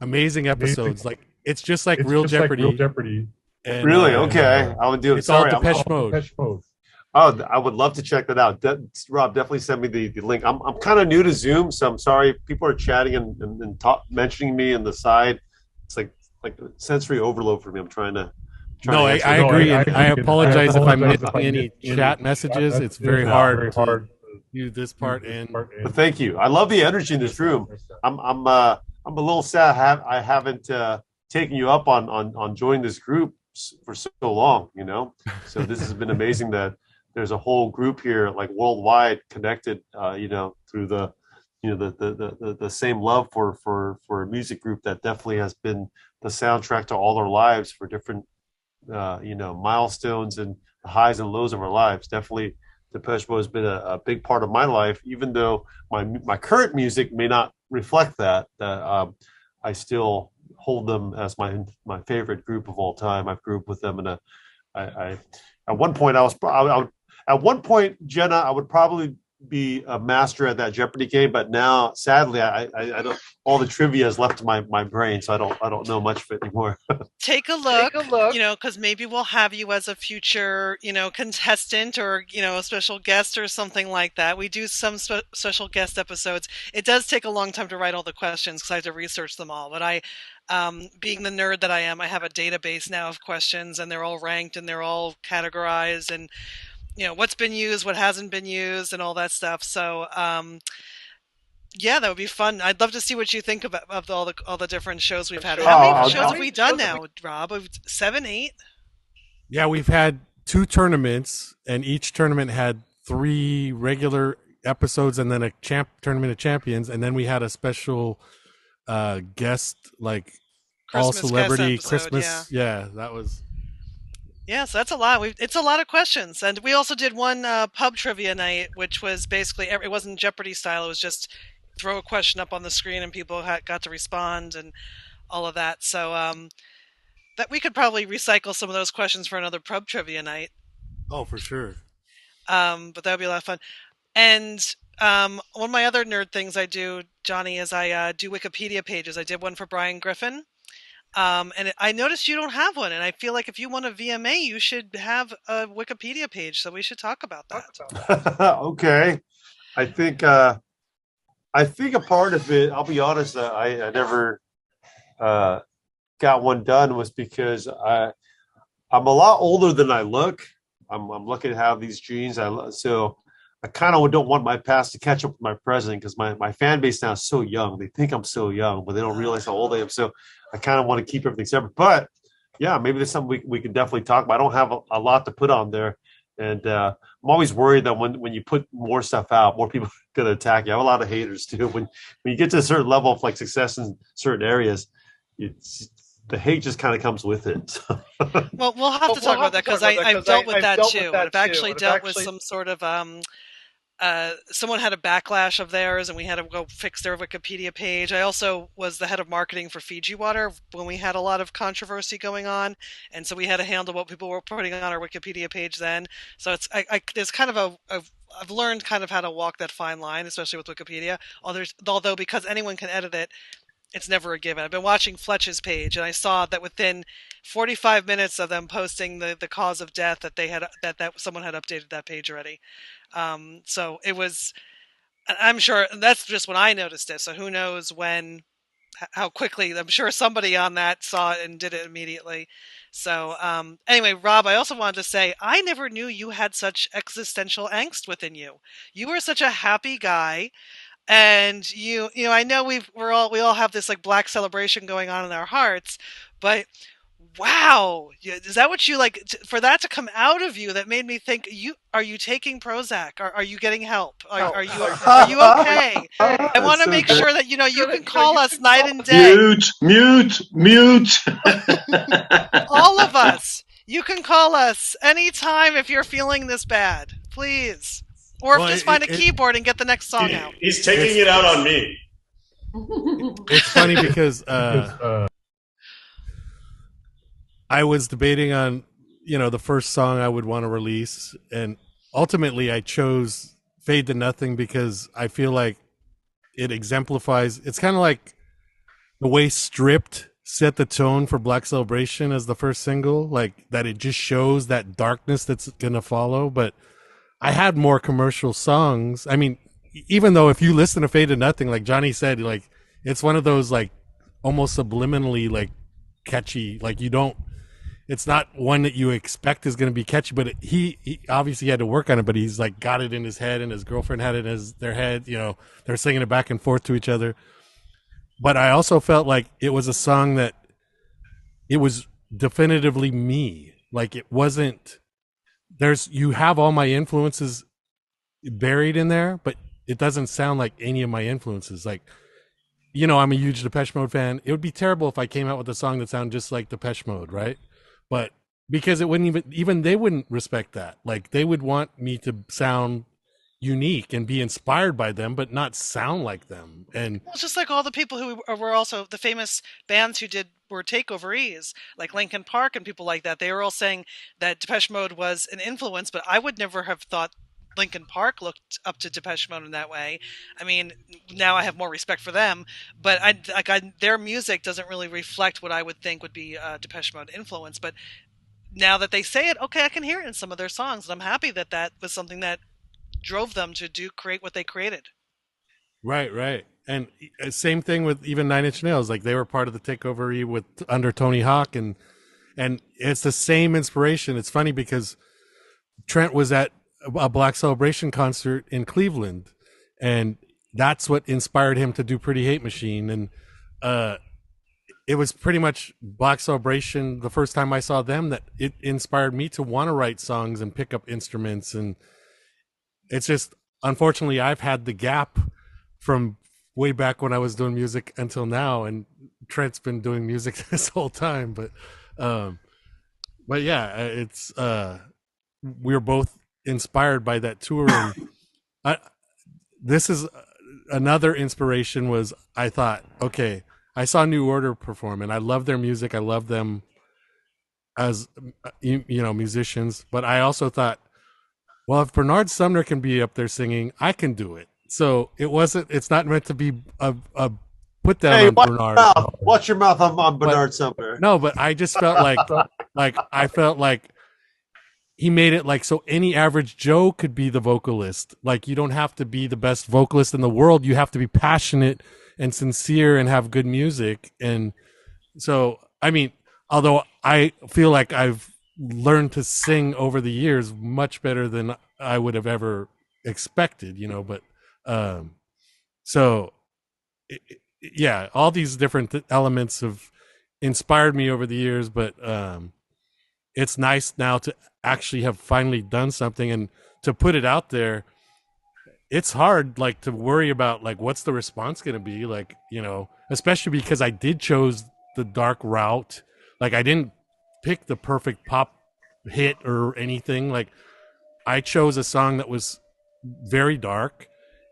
Amazing episodes. Like it's just like real Jeopardy. And, really? Okay. I would do it. It's all Depeche Mode. Oh, I would love to check that out. Rob, definitely send me the link. I'm kind of new to Zoom, so I'm sorry. People are chatting and mentioning me on the side. It's like sensory overload for me. I'm trying to. I agree. I apologize if I'm missing any chat messages. It's very hard to do this part. But thank you. I love the energy in this room. I'm a little sad I haven't taken you up on joining this group for so long. So this has been amazing that there's a whole group here, like worldwide, connected. Through the same love for a music group that definitely has been the soundtrack to all our lives for different. Milestones and the highs and lows of our lives. Definitely, Depeche Mode has been a big part of my life, even though my current music may not reflect that. I still hold them as my favorite group of all time. I've grew up with them, and at one point, Jenna, I would probably be a master at that Jeopardy game, but now sadly I don't, all the trivia is left to my brain, so I don't know much of it anymore. Take a look, because maybe we'll have you as a future contestant or a special guest or something like that. We do some special guest episodes. It does take a long time to write all the questions because I have to research them all, but I being the nerd that I am, I have a database now of questions, and they're all ranked and they're all categorized, and what's been used, what hasn't been used, and all that stuff. So, yeah, that would be fun. I'd love to see what you think of all the different shows we've had. How many shows have we done now, Rob? 7, 8? Yeah, we've had 2 tournaments, and each tournament had 3 regular episodes, and then a tournament of champions, and then we had a special guest, like all celebrity Christmas. Yeah, that was. Yeah, so that's a lot. It's a lot of questions. And we also did one pub trivia night, which was basically, it wasn't Jeopardy style. It was just throw a question up on the screen and people got to respond and all of that. So that we could probably recycle some of those questions for another pub trivia night. Oh, for sure. But that would be a lot of fun. And one of my other nerd things I do, Johnny, is I do Wikipedia pages. I did one for Brian Griffin. And I noticed you don't have one, and I feel like if you want a VMA, you should have a Wikipedia page. So we should talk about that. Okay, I think a part of it, I'll be honest, I never got one done was because I'm a lot older than I look. I'm lucky to have these genes. So I kind of don't want my past to catch up with my present because my fan base now is so young. They think I'm so young, but they don't realize how old I am. So I kind of want to keep everything separate. But yeah, maybe there's something we can definitely talk about. I don't have a lot to put on there. And I'm always worried that when you put more stuff out, more people are going to attack you. I have a lot of haters too. When you get to a certain level of like success in certain areas, the hate just kind of comes with it. So. Well, we'll have to talk about that because I've dealt with that too. I've actually dealt with some sort of someone had a backlash of theirs, and we had to go fix their Wikipedia page. I also was the head of marketing for Fiji Water when we had a lot of controversy going on, and so we had to handle what people were putting on our Wikipedia page then. So it's there's kind of I've learned kind of how to walk that fine line, especially with Wikipedia. Although because anyone can edit it, it's never a given. I've been watching Fletcher's page, and I saw that within 45 minutes of them posting the cause of death, that they had that someone had updated that page already. So it was. I'm sure that's just when I noticed it. So who knows how quickly? I'm sure somebody on that saw it and did it immediately. So anyway, Rob, I also wanted to say I never knew you had such existential angst within you. You were such a happy guy. And you know, I know we all have this like black celebration going on in our hearts, but wow, is that what you like for that to come out of you? That made me think: are you taking Prozac? Are you getting help? Are you okay? I want to make sure that you can call us night and day. Mute. All of us. You can call us anytime if you're feeling this bad, please. Or just find a keyboard and get the next song out. He's taking it out on me. It's funny because I was debating on, the first song I would want to release. And ultimately I chose Fade to Nothing because I feel like it exemplifies, it's kind of like the way Stripped set the tone for Black Celebration as the first single, like that it just shows that darkness that's going to follow. But I had more commercial songs. I mean, even though if you listen to Fade to Nothing, like Johnny said, like it's one of those like almost subliminally like catchy, like it's not one that you expect is going to be catchy, but he obviously had to work on it, but he's like got it in his head and his girlfriend had it in their head, they're singing it back and forth to each other. But I also felt like it was a song that it was definitively me. Like it wasn't, you have all my influences buried in there, but it doesn't sound like any of my influences. Like, I'm a huge Depeche Mode fan. It would be terrible if I came out with a song that sounded just like Depeche Mode, right? But because it wouldn't even they wouldn't respect that. Like they would want me to sound unique and be inspired by them, but not sound like them. And well, just like all the people who were also the famous bands who were takeoveries, like Linkin Park and people like that. They were all saying that Depeche Mode was an influence, but I would never have thought Linkin Park looked up to Depeche Mode in that way. I mean, now I have more respect for them, but their music doesn't really reflect what I would think would be a Depeche Mode influence. But now that they say it, okay, I can hear it in some of their songs, and I'm happy that that was something that drove them to create what they created. Right. And same thing with even Nine Inch Nails. Like they were part of the takeover under Tony Hawk, and it's the same inspiration. It's funny because Trent was at a Black Celebration concert in Cleveland, and that's what inspired him to do Pretty Hate Machine. And it was pretty much Black Celebration the first time I saw them that it inspired me to want to write songs and pick up instruments. And it's just, unfortunately, I've had the gap from way back when I was doing music until now, and Trent's been doing music this whole time. But yeah, it's we're both inspired by that tour. And this is another inspiration. Was I thought, okay, I saw New Order perform, and I love their music. I love them as musicians. But I also thought, well, if Bernard Sumner can be up there singing, I can do it. So it's not meant to be a put down on Bernard. Watch your mouth on Bernard Sumner. No, but I just felt I felt like he made it like so any average Joe could be the vocalist. Like you don't have to be the best vocalist in the world. You have to be passionate and sincere and have good music. And so, I mean, although I feel like I've learned to sing over the years much better than I would have ever expected, but so yeah, all these different elements have inspired me over the years. But it's nice now to actually have finally done something and to put it out there. It's hard, like, to worry about like what's the response going to be, like, especially because I did chose the dark route. Like, I didn't pick the perfect pop hit or anything. Like, I chose a song that was very dark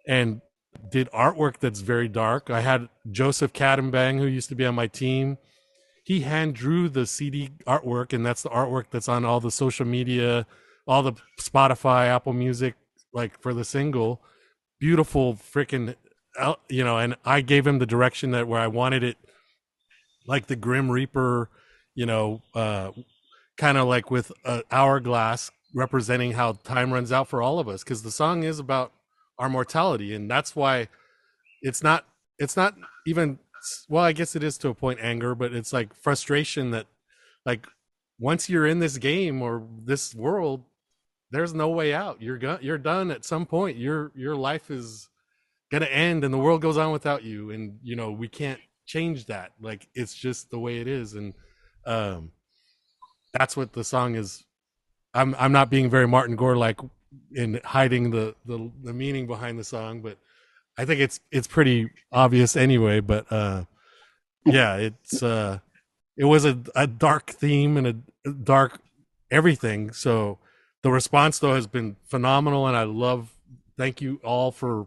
and did artwork that's very dark. I had Joseph Cadenbang, who used to be on my team. He hand drew the CD artwork, and that's the artwork that's on all the social media, all the Spotify, Apple Music, like, for the single. Beautiful freaking, and I gave him the direction that where I wanted it, like the Grim Reaper, kind of like with an hourglass representing how time runs out for all of us, because the song is about our mortality, and that's why it's not even, well, I guess it is to a point, anger, but it's like frustration that, like, once you're in this game or this world, there's no way out. You're done at some point. Your life is gonna end and the world goes on without you, and we can't change that. Like, it's just the way it is. And that's what the song is. I'm not being very Martin Gore like in hiding the meaning behind the song, but I think it's pretty obvious anyway. But yeah, it was a dark theme and a dark everything. So the response though has been phenomenal, and thank you all for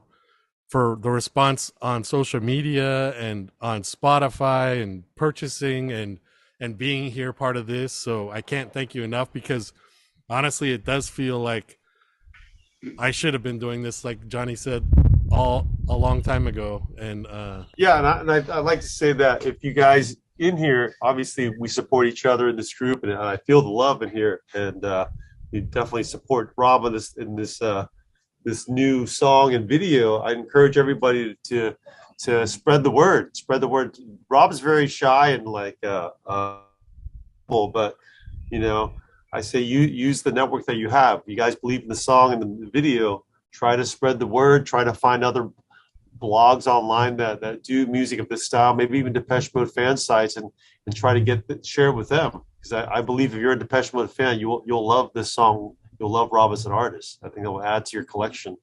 the response on social media and on Spotify and purchasing and being here part of this. So I can't thank you enough, because honestly, it does feel like I should have been doing this, like Johnny said, a long time ago. And yeah, and I'd like to say that if you guys in here, obviously we support each other in this group, and I feel the love in here, and we definitely support Rob in this new song and video. I encourage everybody to spread the word. Spread the word. Rob's very shy and like but I say you use the network that you have. You guys believe in the song and the video. Try to spread the word. Try to find other blogs online that do music of this style, maybe even Depeche Mode fan sites, and try to share it with them. Because I believe if you're a Depeche Mode fan, you'll love this song. You'll love Rob as an artist. I think it will add to your collection,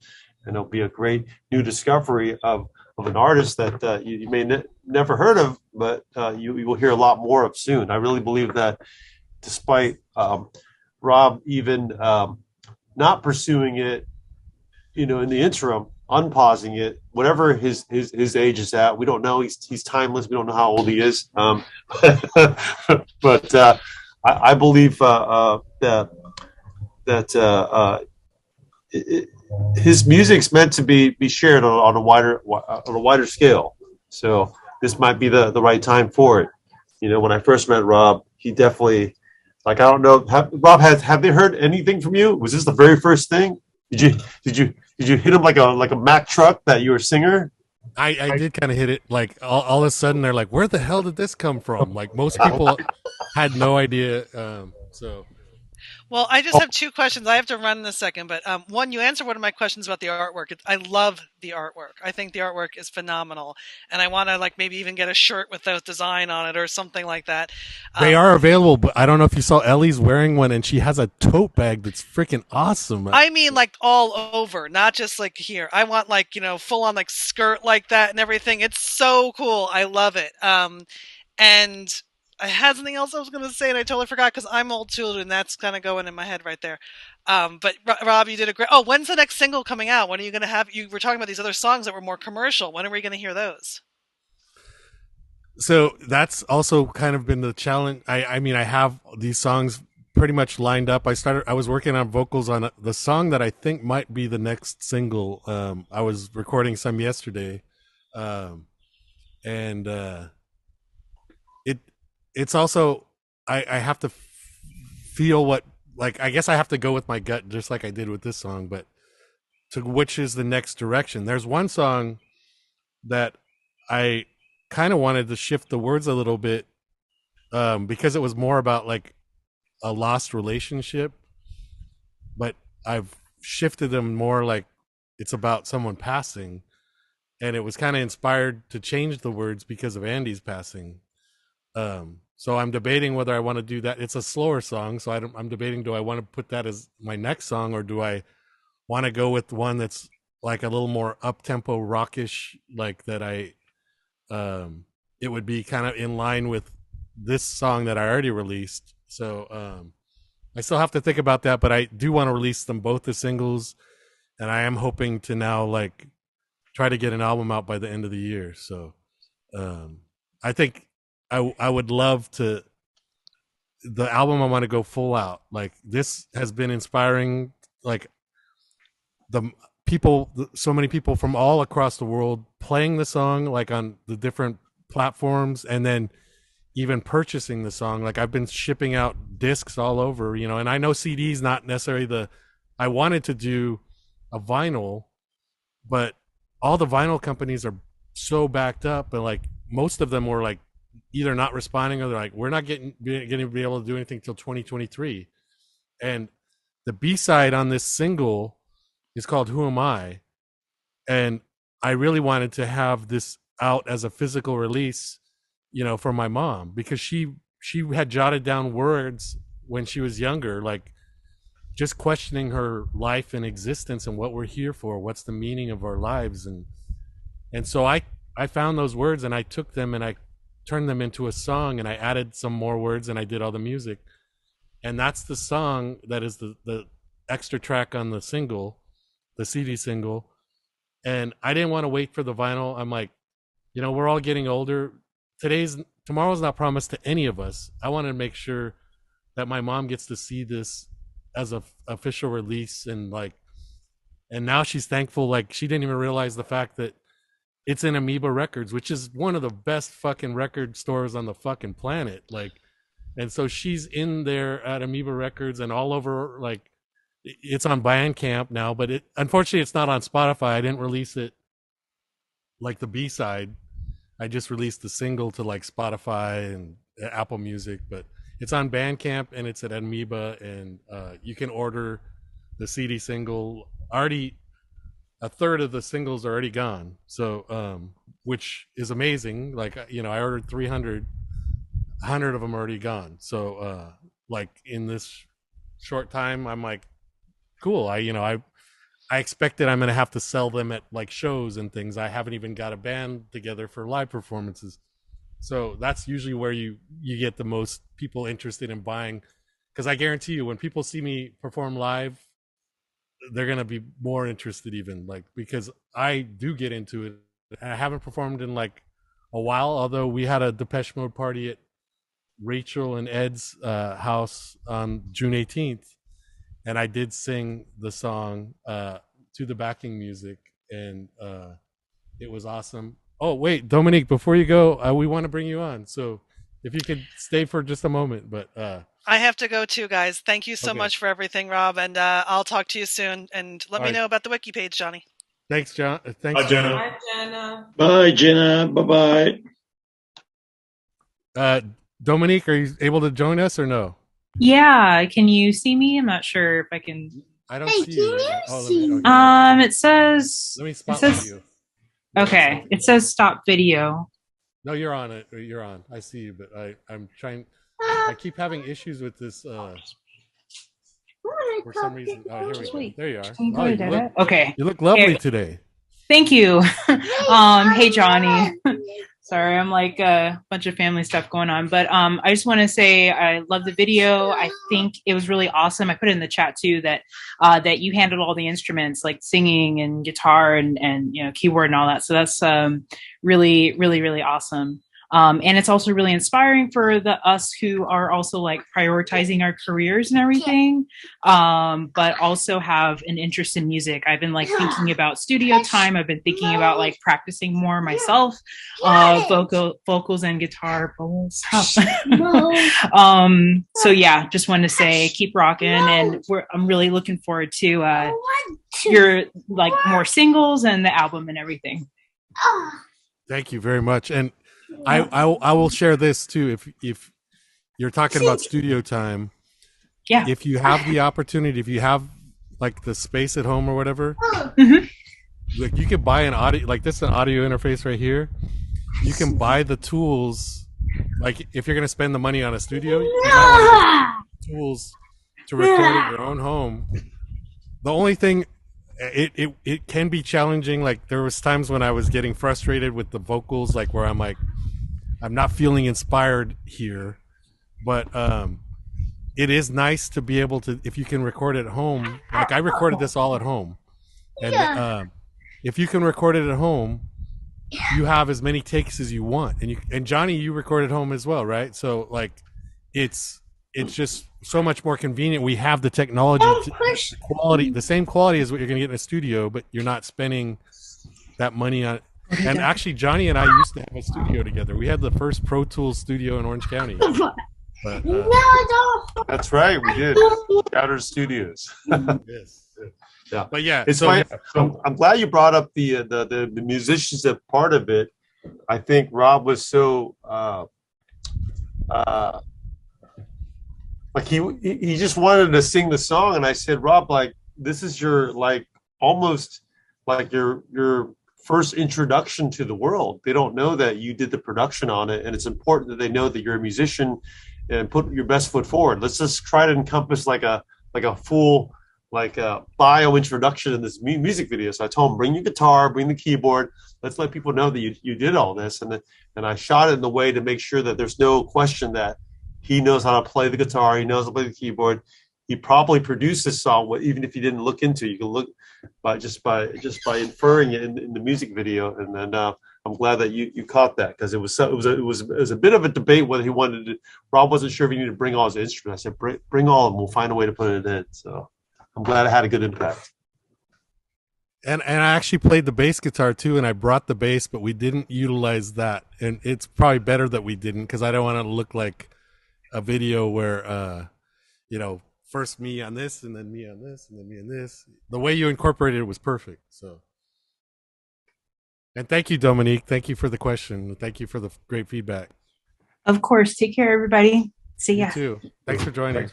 and it'll be a great new discovery of an artist that you may never heard of, but you will hear a lot more of soon. I really believe that, despite Rob even not pursuing it, in the interim, unpausing it, whatever his age is at, we don't know. He's timeless. We don't know how old he is. But I believe that his music's meant to be shared on a wider scale. So this might be the right time for it. When I first met Rob, he definitely, like, I don't know, Rob, have they heard anything from you? Was this the very first thing? Did you hit him like a Mack truck that you were a singer? I did kind of hit it, like, all of a sudden they're like, where the hell did this come from? Like, most people had no idea. Well, I just have two questions. I have to run in a second, but one, you answered one of my questions about the artwork. I love the artwork. I think the artwork is phenomenal, and I want to, like, maybe even get a shirt with those design on it or something like that. They are available, but I don't know if you saw Ellie's wearing one, and she has a tote bag that's freaking awesome. I mean, like, all over, not just like here. I want, like, full on, like, skirt like that and everything. It's so cool. I love it. And I had something else I was going to say, and I totally forgot because I'm old too, and that's kind of going in my head right there. But Rob, you did a great. Oh, when's the next single coming out? When are you going to have? You were talking about these other songs that were more commercial. When are we going to hear those? So that's also kind of been the challenge. I mean, I have these songs pretty much lined up. I was working on vocals on the song that I think might be the next single. I was recording some yesterday, and it's also, I have to feel what, like, I guess I have to go with my gut, just like I did with this song, but to which is the next direction. There's one song that I kind of wanted to shift the words a little bit, because it was more about, like, a lost relationship, but I've shifted them more like it's about someone passing, and it was kind of inspired to change the words because of Andy's passing. So I'm debating whether I want to do that. It's a slower song, so I'm debating, do I want to put that as my next song, or do I want to go with one that's like a little more up-tempo rockish, like that it would be kind of in line with this song that I already released. So I still have to think about that, but I do want to release them both as singles, and I am hoping to now like try to get an album out by the end of the year. So I think I would love to, the album I want to go full out. Like this has been inspiring, like the people, so many people from all across the world playing the song, like on the different platforms, and then even purchasing the song. Like I've been shipping out discs all over, you know, and I know CD's not necessarily I wanted to do a vinyl, but all the vinyl companies are so backed up, and like most of them were like either not responding, or they're like, we're not going to be able to do anything till 2023. And the B-side on this single is called Who Am I? And I really wanted to have this out as a physical release, you know, for my mom, because she had jotted down words when she was younger, like just questioning her life and existence and what we're here for, what's the meaning of our lives. And so I found those words, and I took them and I turned them into a song, and I added some more words, and I did all the music. And that's the song that is the extra track on the single, the CD single. And I didn't want to wait for the vinyl. I'm like, you know, we're all getting older. Tomorrow's not promised to any of us. I want to make sure that my mom gets to see this as a official release, and now she's thankful. Like she didn't even realize the fact that it's in Amoeba Records, which is one of the best fucking record stores on the fucking planet. Like, and so she's in there at Amoeba Records and all over. Like, it's on Bandcamp now, but unfortunately it's not on Spotify. I didn't release it like the B-side. I just released the single to like Spotify and Apple Music, but it's on Bandcamp and it's at Amoeba, and you can order the CD single. Already a third of the singles are already gone, so which is amazing. Like, you know, I ordered 300, 100 of them are already gone. So like in this short time, I'm like, cool. I expected I'm gonna have to sell them at like shows and things. I haven't even got a band together for live performances, so that's usually where you get the most people interested in buying, because I guarantee you when people see me perform live, they're gonna be more interested, even, like, because I do get into it. I haven't performed in like a while, although we had a Depeche Mode party at Rachel and Ed's house on June 18th, and I did sing the song to the backing music, and it was awesome. Oh wait, Dominique, before you go, we want to bring you on, so if you could stay for just a moment. But I have to go too, guys. Thank you so Okay. much for everything, Rob, and I'll talk to you soon. And let me All right. know about the wiki page, Johnny. Thanks, John. Thanks, Bye, Jenna. Bye, Jenna. Bye, Jenna. Bye bye. Dominique, are you able to join us or no? Yeah, can you see me? I'm not sure if I can. I don't see you. Okay. It says. Let me It spotlight says. you. Okay, it says stop video. No, you're on it. You're on. I see you, but I'm trying. I keep having issues with this. For some reason. Oh, here we go. There you are. Oh, you look, Okay. you look lovely Here. today. Thank you. Hey Johnny. Sorry, I'm like a bunch of family stuff going on, but I just want to say I love the video. I think it was really awesome. I put it in the chat too that that you handled all the instruments like singing and guitar and you know, keyboard and all that. So that's really, really, really awesome. And it's also really inspiring for us who are also like prioritizing our careers and everything, but also have an interest in music. I've been like thinking about studio time. I've been thinking about like practicing more myself, vocals and guitar. So yeah, just wanted to say keep rocking, and I'm really looking forward to your like more singles and the album and everything. Thank you very much. And I will share this too. If you're talking about studio time, yeah. If you have the opportunity, if you have like the space at home or whatever, like you could buy an audio, like this is an audio interface right here. You can buy the tools like if you're going to spend the money on a studio, you might want to use tools to record at your own home. The only thing, it can be challenging. Like there was times when I was getting frustrated with the vocals, like where I'm like, I'm not feeling inspired here, but it is nice to be able to, if you can record it at home. Like I recorded this all at home, and if you can record it at home, you have as many takes as you want. And Johnny, you record at home as well, right? So like, it's just so much more convenient. We have the technology, the same quality as what you're going to get in a studio, but you're not spending that money on it. And actually, Johnny and I used to have a studio together. We had the first Pro Tools studio in Orange County. But, that's right, we did. Outer Studios. Yes. Yeah, but yeah, it's I'm glad you brought up the musicians that part of it. I think Rob was so like he just wanted to sing the song, and I said, Rob, like this is your like almost like your first introduction to the world. They don't know that you did the production on it, and it's important that they know that you're a musician and put your best foot forward. Let's just try to encompass like a full like a bio introduction in this music video. So I told him, bring your guitar, bring the keyboard. Let's let people know that you did all this. And I shot it in the way to make sure that there's no question that he knows how to play the guitar. He knows how to play the keyboard. He probably produced this song, even if you didn't look into it. You can look by inferring it in the music video. And then I'm glad that you caught that, because it was a bit of a debate whether he wanted to. Rob wasn't sure if he needed to bring all his instruments. I said, bring all of them. We'll find a way to put it in. So I'm glad it had a good impact. And I actually played the bass guitar too, and I brought the bass, but we didn't utilize that. And it's probably better that we didn't, because I don't want to look like a video where, first me on this, and then me on this, and then me on this. The way you incorporated it was perfect. So, and thank you, Dominique. Thank you for the question. Thank you for the great feedback. Of course. Take care, everybody. See ya. You too. Thanks for joining.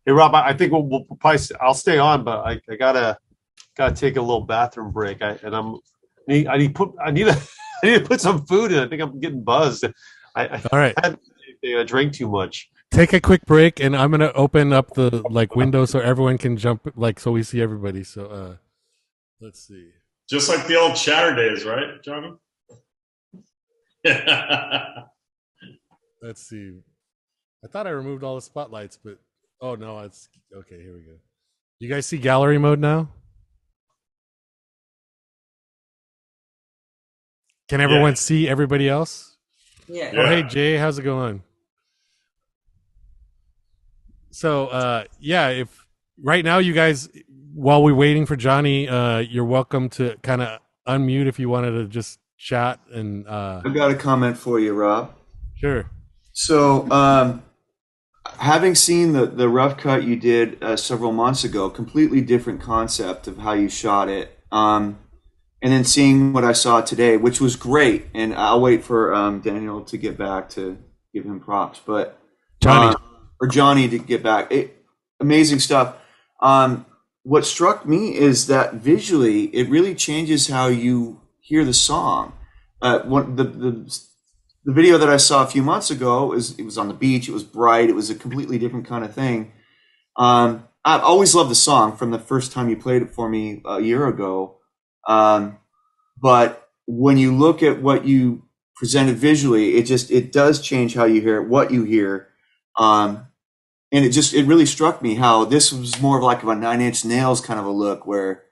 Hey, Rob, I think we'll probably. I'll stay on, but I gotta take a little bathroom break. I need to put some food in. I think I'm getting buzzed. All right. I drank too much. Take a quick break, and I'm gonna open up the window so everyone can jump, so we see everybody. So let's see. Just like the old chatter days, right, Johnny? Let's see. I thought I removed all the spotlights, but oh no, it's okay. Here we go. You guys see gallery mode now? Can everyone see everybody else? Yeah. Oh, hey Jay, how's it going? So if right now you guys, while we're waiting for Johnny, you're welcome to kind of unmute if you wanted to just chat. And I've got a comment for you, Rob. Sure. So having seen the rough cut you did several months ago, completely different concept of how you shot it, and then seeing what I saw today, which was great, and I'll wait for Daniel to get back to give him props, but Johnny to get back. Amazing stuff. What struck me is that visually, it really changes how you hear the song. The video that I saw a few months ago it was on the beach. It was bright. It was a completely different kind of thing. I've always loved the song from the first time you played it for me a year ago. But when you look at what you presented visually, it does change how you hear it, what you hear. And it really struck me how this was more of like a 9 Inch Nails kind of a look where,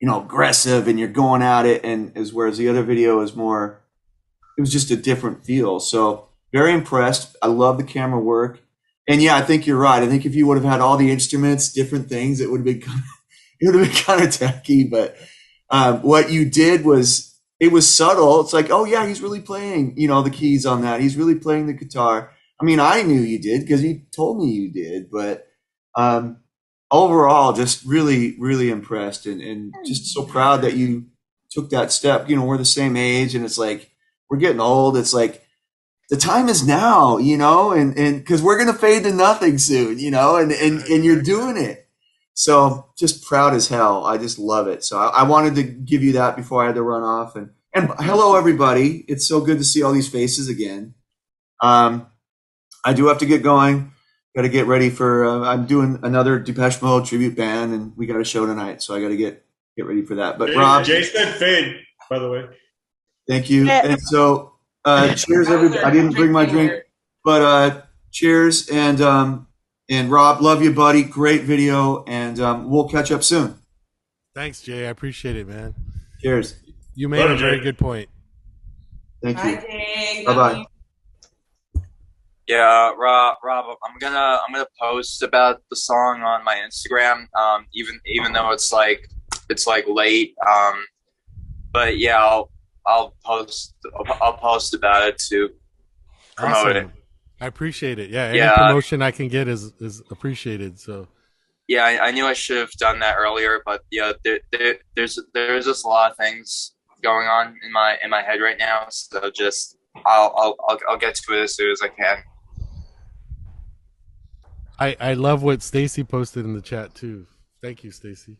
aggressive and you're going at it. And whereas the other video is more, it was just a different feel. So very impressed. I love the camera work. And yeah, I think you're right. I think if you would have had all the instruments, different things, it would have been kind of tacky. But what you did was, it was subtle. It's like, oh yeah, he's really playing, the keys on that. He's really playing the guitar. I mean, I knew you did because you told me you did, but overall, just really, really impressed and just so proud that you took that step. We're the same age, and it's like, we're getting old. It's like, the time is now, and because we're going to fade to nothing soon, and you're doing it. So just proud as hell. I just love it. So I wanted to give you that before I had to run off. And hello, everybody. It's so good to see all these faces again. I do have to get going. Got to get ready for. I'm doing another Depeche Mode tribute band, and we got a show tonight, so I got to get ready for that. But Rob, Jay said fade, by the way. thank you. And so, cheers, everybody. I didn't bring my drink, but cheers, and Rob, love you, buddy. Great video, and we'll catch up soon. Thanks, Jay. I appreciate it, man. Cheers. You made a very good point. Thank you. Bye, Jay. Bye bye. Yeah, Rob, I'm gonna post about the song on my Instagram. Even though it's like late. But yeah, I'll post about it to promote it. I appreciate it. Yeah, any Yeah. promotion I can get is appreciated. So Yeah, I knew I should have done that earlier, but yeah, there's just a lot of things going on in my head right now. So just I'll get to it as soon as I can. I love what Stacy posted in the chat too. Thank you, Stacy.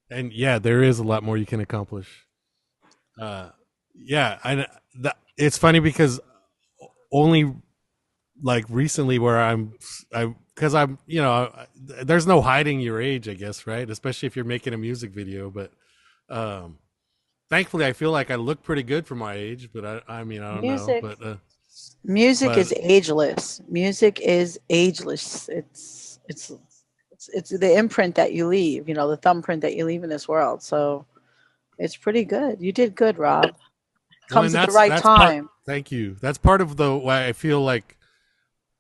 And yeah, there is a lot more you can accomplish. Yeah, it's funny because only like recently where because I'm there's no hiding your age, I guess, right? Especially if you're making a music video. But thankfully, I feel like I look pretty good for my age. But I mean, I don't know. But music is ageless. Music is ageless. It's the imprint that you leave, the thumbprint that you leave in this world. So it's pretty good. You did good, Rob. Comes at the right time. Thank you. That's part of why I feel like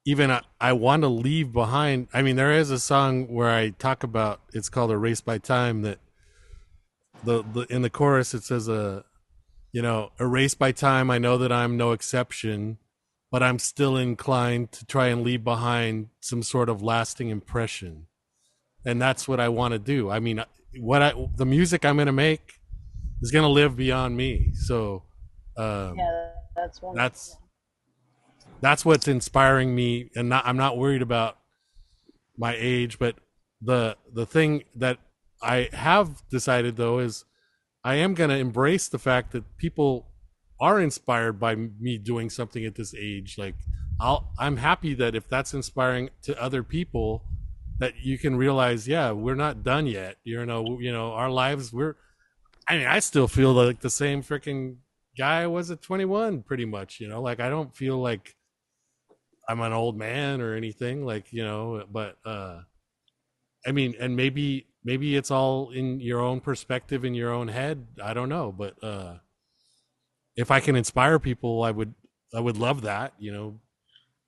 even I want to leave behind. I mean, there is a song where I talk about, it's called "Erased by Time," that in the chorus it says, erased by time, I know that I'm no exception, but I'm still inclined to try and leave behind some sort of lasting impression. And that's what I want to do. I mean, the music I'm going to make is going to live beyond me. So that's what's inspiring me. And I'm not worried about my age, but the thing that I have decided though is I am going to embrace the fact that people are inspired by me doing something at this age. Like I'm happy that if that's inspiring to other people, that you can realize, yeah, we're not done yet. Our lives, I still feel like the same freaking guy I was at 21, pretty much, like I don't feel like I'm an old man or anything, but I mean, and maybe it's all in your own perspective, in your own head. I don't know, but if I can inspire people, I would love that.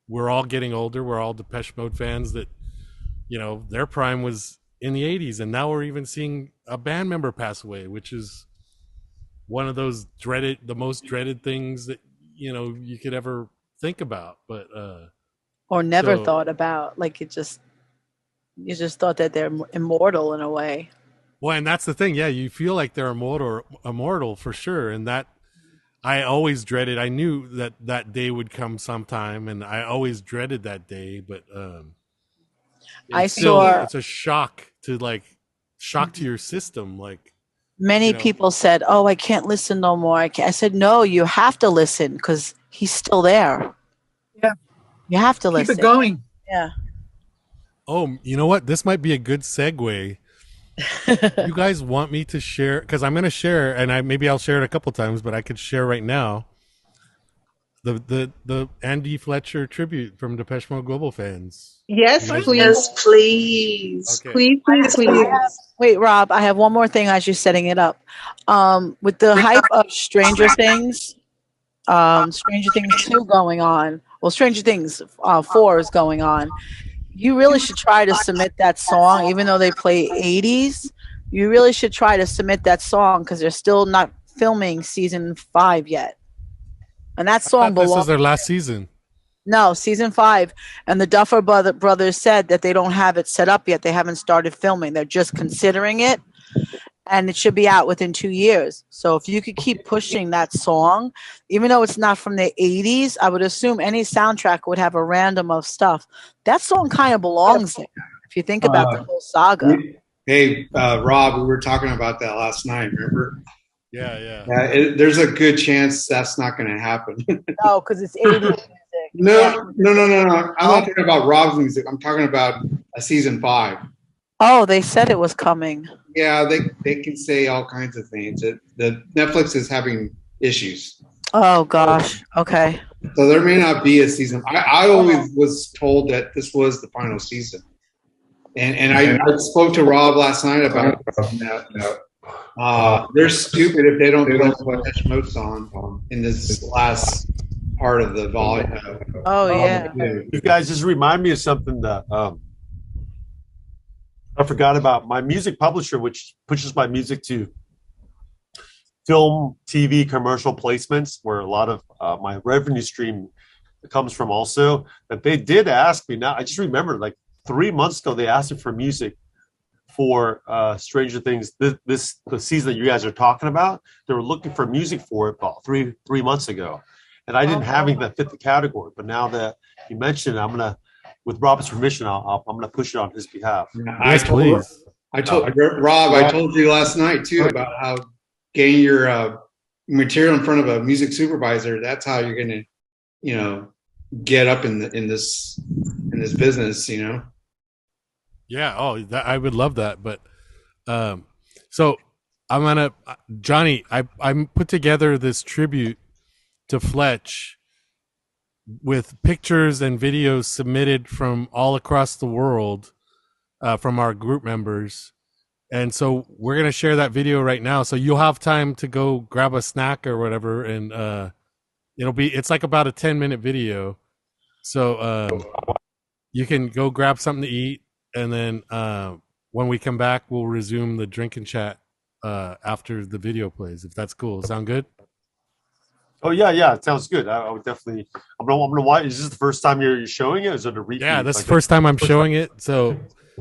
We're all getting older. We're all Depeche Mode fans that, their prime was in the 80s, and now we're even seeing a band member pass away, which is one of those the most dreaded things that, you could ever think about. But or never thought about. Like you just thought that they're immortal in a way. Well, and that's the thing. Yeah, you feel like they're immortal for sure. And that I always dreaded. I knew that day would come sometime, and I always dreaded that day. But it's a shock to your system. Like many people said, "Oh, I can't listen no more." I said, "No, you have to listen because he's still there." Yeah, you have to listen. Keep it going. Yeah. Oh, you know what? This might be a good segue. You guys want me to share? Because I'm going to share, and maybe I'll share it a couple times, but I could share right now the Andy Fletcher tribute from Depeche Mode Global fans. Yes, please. Yes, please. Okay. Please. Wait, Rob, I have one more thing as you're setting it up. With the hype of Stranger Things 2 going on, well, Stranger Things 4 is going on. You really should try to submit that song, even though they play 80s. You really should try to submit that song because they're still not filming season 5 yet. And that song belongs. This is their last season. No, season 5. And the Duffer brothers said that they don't have it set up yet. They haven't started filming. They're just considering it. And it should be out within 2 years. So if you could keep pushing that song, even though it's not from the 80s, I would assume any soundtrack would have a random of stuff. That song kind of belongs there. If you think about the whole saga. Hey, Rob, we were talking about that last night, remember? Yeah. There's a good chance that's not going to happen. No, because it's 80s music. No. I'm not talking about Rob's music. I'm talking about a season 5. Oh, they said it was coming. Yeah, they can say all kinds of things. The Netflix is having issues. Oh gosh. Okay. So there may not be a season. I always was told that this was the final season. And I spoke to Rob last night about that. They're stupid if they don't put Depeche Mode on in this last part of the volume. Oh yeah. You guys just remind me of something that I forgot about. My music publisher, which pushes my music to film, TV, commercial placements, where a lot of my revenue stream comes from also, that they did ask me. Now I just remember, like 3 months ago, they asked me for music for Stranger Things, the season that you guys are talking about. They were looking for music for it about three months ago, and I didn't have anything that fit the category. But now that you mentioned it, I'm gonna, with Rob's permission, I'm gonna push it on his behalf. Yes, please. I told Rob. I told you last night too about how getting your material in front of a music supervisor. That's how you're gonna, get up in this business. Yeah. Oh, I would love that. But so I'm gonna, Johnny. I put together this tribute to Fletch with pictures and videos submitted from all across the world from our group members. And so we're going to share that video right now. So you'll have time to go grab a snack or whatever. And it's like about a 10-minute video. So you can go grab something to eat. And then when we come back, we'll resume the drink and chat after the video plays, if that's cool. Sound good? Oh yeah, it sounds good. I would definitely. I'm gonna watch. Is this the first time you're showing it? Is it a repeat? Yeah, that's the first time I'm showing it. So,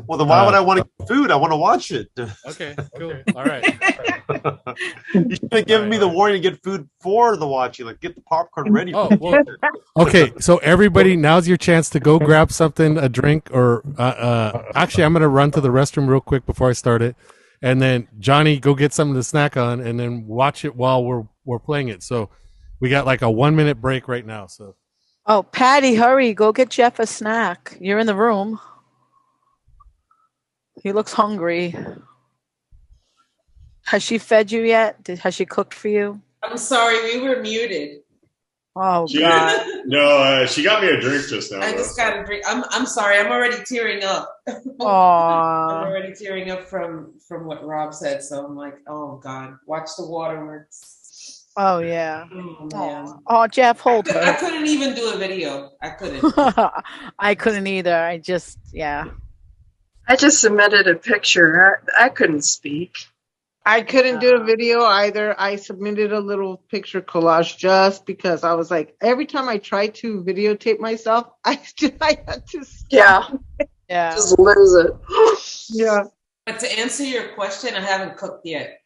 well, then why would I want to get food? I want to watch it. Okay, cool. All right. You should have given me the warning to get food for the watching. Like, get the popcorn ready. Oh, well, okay. So everybody, now's your chance to go grab something, a drink, or actually, I'm gonna run to the restroom real quick before I start it, and then Johnny, go get something to snack on, and then watch it while we're playing it. So. We got like a 1-minute break right now. So, oh, Patty, hurry, go get Jeff a snack. You're in the room. He looks hungry. Has she fed you yet? Has she cooked for you? I'm sorry, we were muted. Oh God! No, she got me a drink just now. I just got a drink. I'm sorry. I'm already tearing up. Aww. I'm already tearing up from what Rob said. So I'm like, oh God, watch the waterworks. Oh yeah. Oh, man. Oh, Jeff, hold her. I couldn't even do a video. I couldn't. I couldn't either. I just submitted a picture. I couldn't speak. I couldn't do a video either. I submitted a little picture collage just because I was like, every time I tried to videotape myself, I had to stop. Yeah. Just lose it. Yeah. But to answer your question, I haven't cooked yet.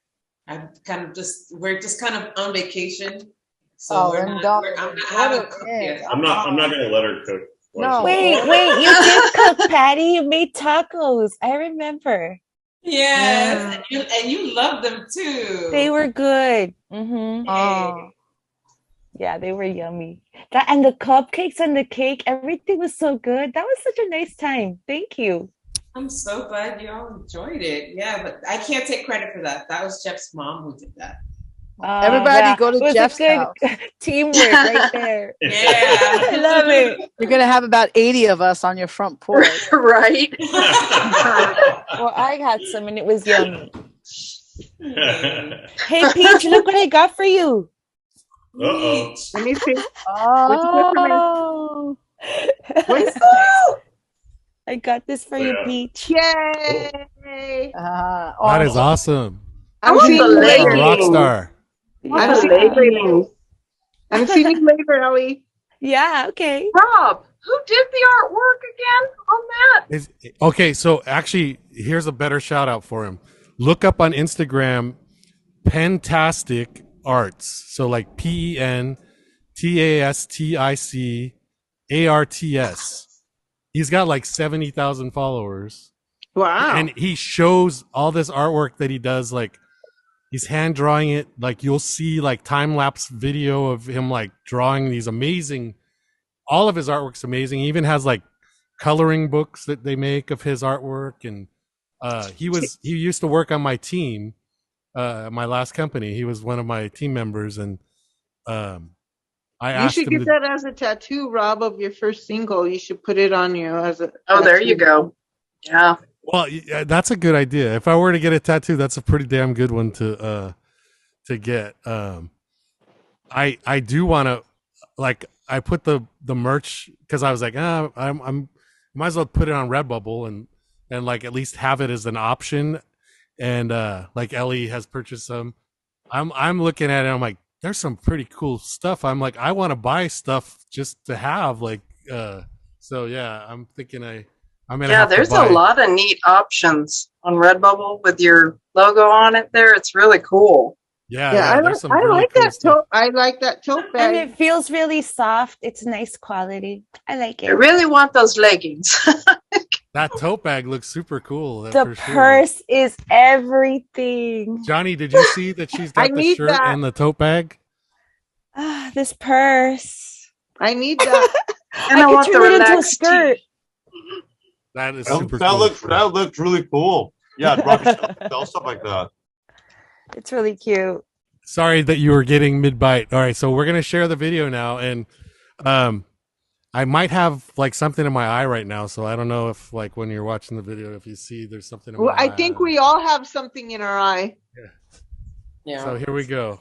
We're just kind of on vacation. So I'm not cooked yet. I'm not gonna let her cook. No. Wait, you did cook, Patty. You made tacos. I remember. Yes, and you love them too. They were good. Mm-hmm. Oh. Yeah, they were yummy. That and the cupcakes and the cake, everything was so good. That was such a nice time. Thank you. I'm so glad you all enjoyed it. Yeah, but I can't take credit for that. That was Jeff's mom who did that. Everybody go to Jeff's house. Teamwork right there. Yeah. I love it. You're going to have about 80 of us on your front porch. Right? Well, I had some and it was yummy. Hey, Peach, look what I got for you. Uh-oh. Let me see. Oh. I got this for you, Peach. Yay! that is awesome. I'm seeing you A later. rock star. I'm seeing you later, Ellie. Yeah, okay. Rob, who did the artwork again on that? Okay, so actually, here's a better shout out for him. Look up on Instagram, Pentastic Arts. So like PENTASTICARTS. He's got like 70,000 followers. Wow. And he shows all this artwork that he does. Like, he's hand drawing it. Like you'll see like time lapse video of him like drawing these amazing. All of his artwork's amazing. He even has like coloring books that they make of his artwork, and he used to work on my team, my last company. He was one of my team members, and I You asked should him get to. that as a tattoo, Rob, of your first single. You should put it on you as a. Oh, there tattoo. you go. Yeah. Well, that's a good idea. If I were to get a tattoo, that's a pretty damn good one to get. I do want to, like, I put the merch because I was like, I'm might as well put it on Redbubble and like at least have it as an option. And like Ellie has purchased some. I'm looking at it. I'm like, there's some pretty cool stuff. I'm like, I want to buy stuff just to have like. So yeah, I'm thinking I'm gonna. Yeah, have there's to buy. a lot of neat options on Redbubble with your logo on it there. It's really cool. Yeah, there's some I really like cool that stuff. tote. I like that tote bag. And it feels really soft. It's nice quality. I like I it. really want those leggings. That tote bag looks super cool. The for sure. purse is everything. Johnny, did you see that she's got the need shirt that. and the tote bag? Ah, this purse. I need that. And I could want the turn it into a relaxed skirt. That is That, super that cool. looked really cool. Yeah, Rob, you should sell stuff like that. It's really cute. Sorry that you were getting mid-bite. All right, so we're going to share the video now. And I might have like something in my eye right now. So I don't know if like when you're watching the video, if you see there's something in Well, my eye. I think we all have something in our eye. Yeah. So here we go.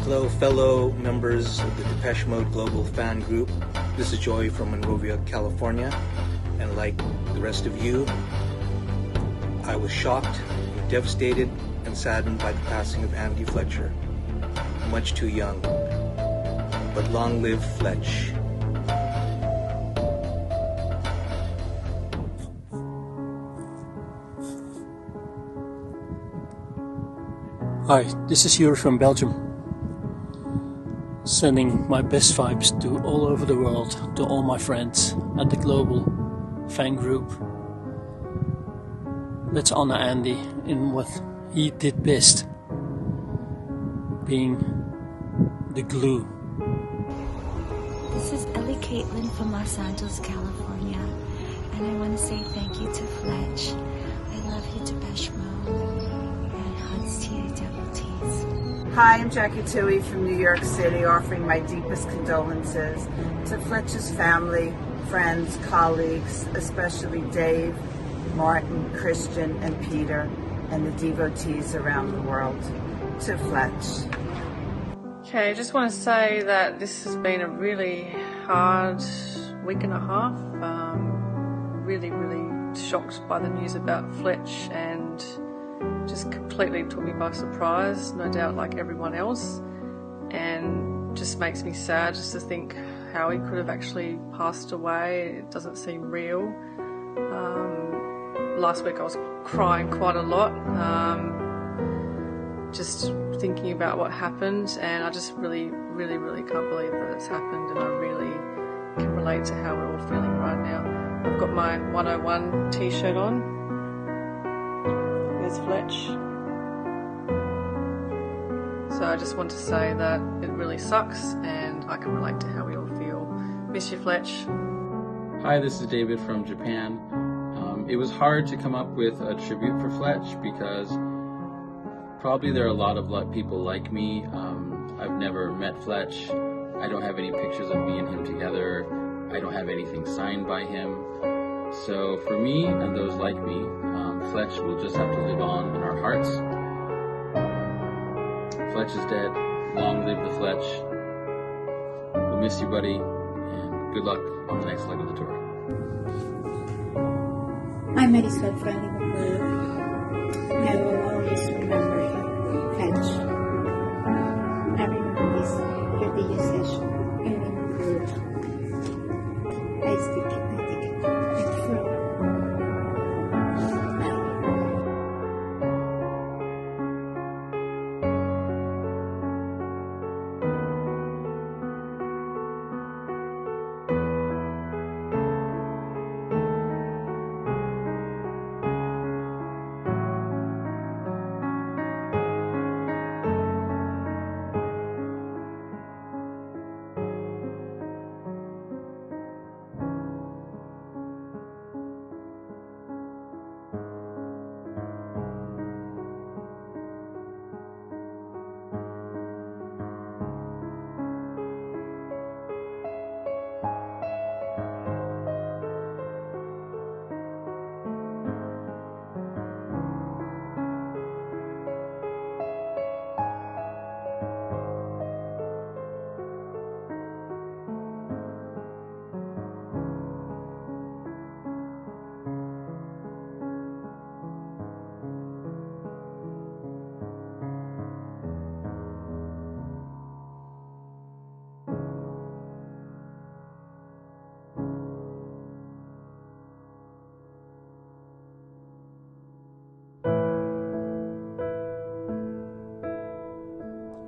Hello, fellow members of the Depeche Mode Global Fan Group. This is Joey from Monrovia, California. And like the rest of you, I was shocked, devastated, and saddened by the passing of Andy Fletcher. Much too young. But long live Fletch. Hi, this is Yuri from Belgium. Sending my best vibes to all over the world, to all my friends at the Global Fan Group. Let's honor Andy in what he did best, being the glue. This is Ellie Caitlin from Los Angeles, California, and I want to say thank you to Fletch. I love you, Depeche Mode, and hugs to you, double T's. Hi, I'm Jackie Toohey from New York City, offering my deepest condolences to Fletcher's family, friends, colleagues, especially Dave, Martin, Christian, and Peter, and the devotees around the world. To Fletch. Okay, I just want to say that this has been a really hard week and a half. Really shocked by the news about Fletch and just completely took me by surprise, no doubt like everyone else. And just makes me sad just to think how he could have actually passed away. It doesn't seem real. Last week I was crying quite a lot. Just thinking about what happened, and I just really can't believe that it's happened, and I really can relate to how we're all feeling right now. I've got my 101 t-shirt on. There's Fletch. So I just want to say that it really sucks, and I can relate to how we all feel. Miss you, Fletch. Hi, this is David from Japan. It was hard to come up with a tribute for Fletch because probably there are a lot of people like me. I've never met Fletch. I don't have any pictures of me and him together. I don't have anything signed by him. So for me and those like me, Fletch will just have to live on in our hearts. Fletch is dead. Long live the Fletch. We'll miss you, buddy, and good luck on the next leg of the tour. I'm Marisol from Liverpool. I will always remember Fletch. I remember this your video session in Liverpool. I still keep my ticket at front.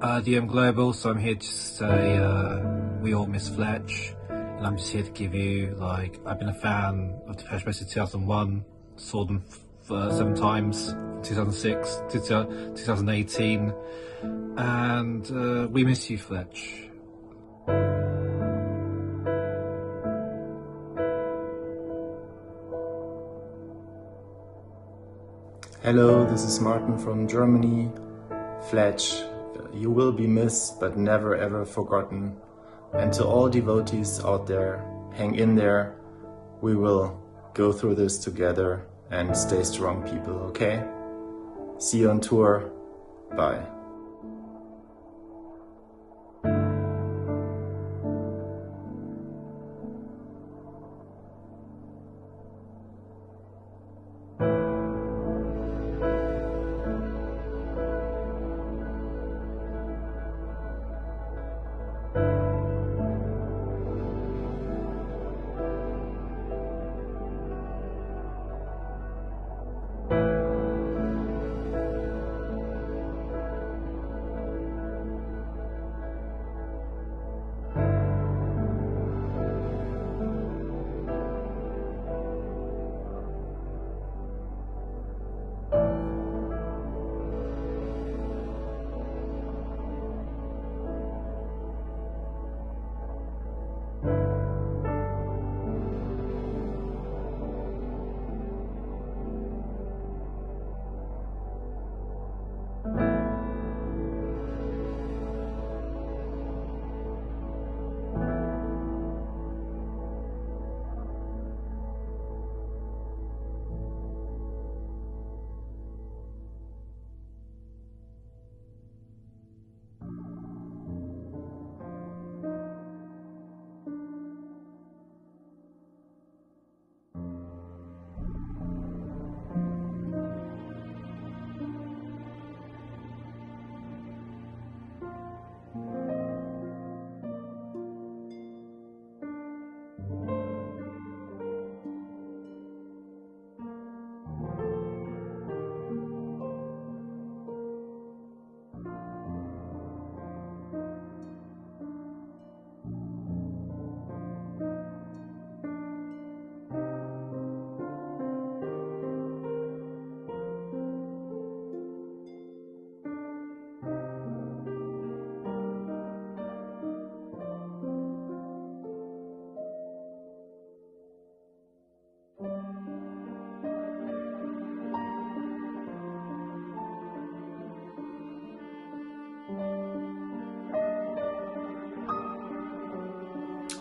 DM Global, so I'm here to say we all miss Fletch, and I'm just here to give you, like, I've been a fan of Depeche Mode since 2001, saw them 7 times, 2006, 2018, and we miss you, Fletch. Hello, this is Martin from Germany. Fletch, you will be missed but never ever forgotten. And to all devotees out there, hang in there. We will go through this together and stay strong, people, okay? See you on tour. Bye.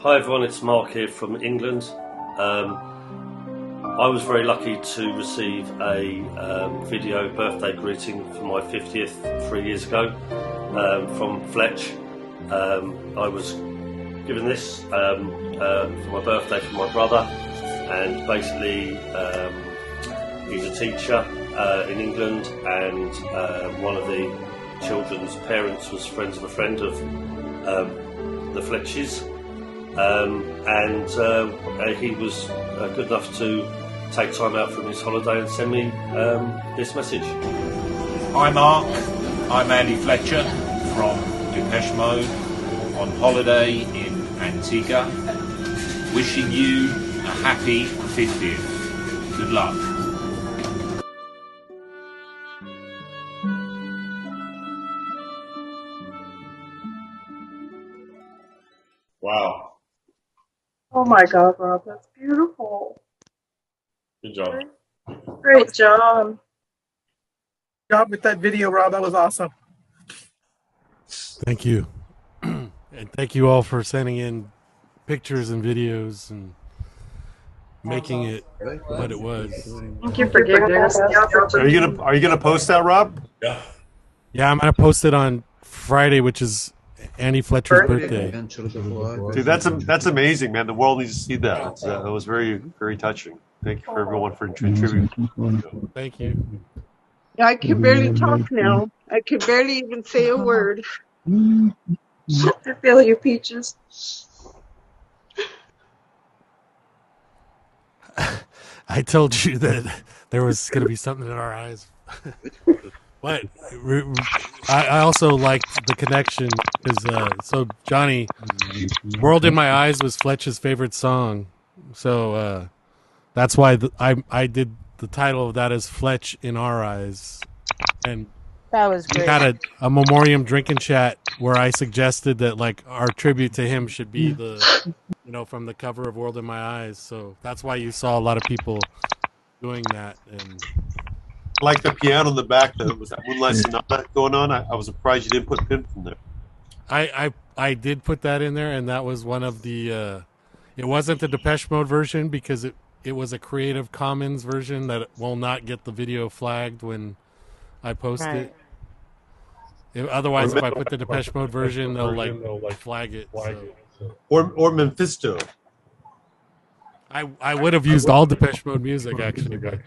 Hi everyone, it's Mark here from England. I was very lucky to receive a video birthday greeting for my 50th 3 years ago from Fletch. I was given this for my birthday from my brother, and basically he's a teacher in England, and one of the children's parents was friends of a friend of the Fletches. He was good enough to take time out from his holiday and send me this message. Hi Mark, I'm Andy Fletcher from Depeche Mode on holiday in Antigua, wishing you a happy 50th. Good luck. Wow. Oh my God, Rob, that's beautiful. Good job. Great job. Good job with that video, Rob. That was awesome. Thank you. And thank you all for sending in pictures and videos and making it what it was. Thank you for giving us the opportunity. Are you gonna post that, Rob? Yeah. Yeah, I'm gonna post it on Friday, which is Andy Fletcher's birthday. Dude, that's amazing, man. The world needs to see that. That was very, very touching. Thank you for everyone for contributing. Thank you. Yeah, I can barely talk now. I can barely even say a word. I feel you, Peaches. I told you that there was going to be something in our eyes. But I also liked the connection because so Johnny, "World in My Eyes" was Fletch's favorite song, so that's why I did the title of that as "Fletch in Our Eyes," and That was we great. had a memoriam drinking chat where I suggested that like our tribute to him should be from the cover of "World in My Eyes," so that's why you saw a lot of people doing that. And Like the piano in the back, that was that Moonlight Sonata going on. I was surprised you didn't put Pimp in there. I did put that in there, and that was one of the. It wasn't the Depeche Mode version because it was a Creative Commons version that will not get the video flagged when I post it. Otherwise, if I put the Depeche Mode version, they'll flag it. So. Or Mephisto. I would have used all Depeche Mode music actually. But,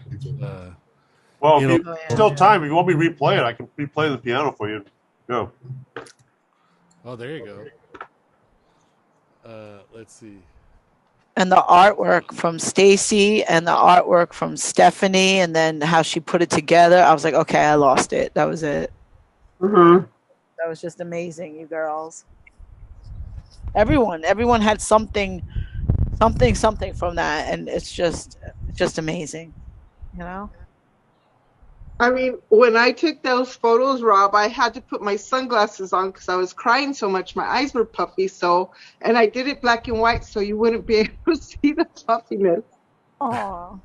well, if still time, if you want me to replay it, I can replay the piano for you. Go. Oh, there you go. Let's see. And the artwork from Stacy and the artwork from Stephanie, and then how she put it together. I was like, okay, I lost it. That was it. Mm-hmm. That was just amazing, you girls. Everyone had something from that, and it's just amazing, you know. I mean, when I took those photos, Rob, I had to put my sunglasses on because I was crying so much. My eyes were puffy, and I did it black and white so you wouldn't be able to see the puffiness. Oh.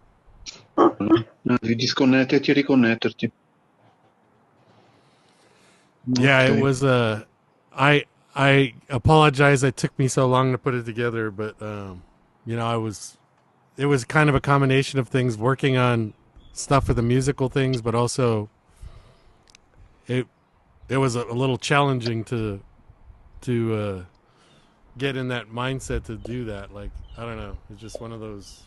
Devi disconnetterti e riconnetterti. Yeah, Okay. it was I apologize it took me so long to put it together, but it was kind of a combination of things, working on stuff for the musical things, but also it was a little challenging to get in that mindset to do that. Like, I don't know, it's just one of those.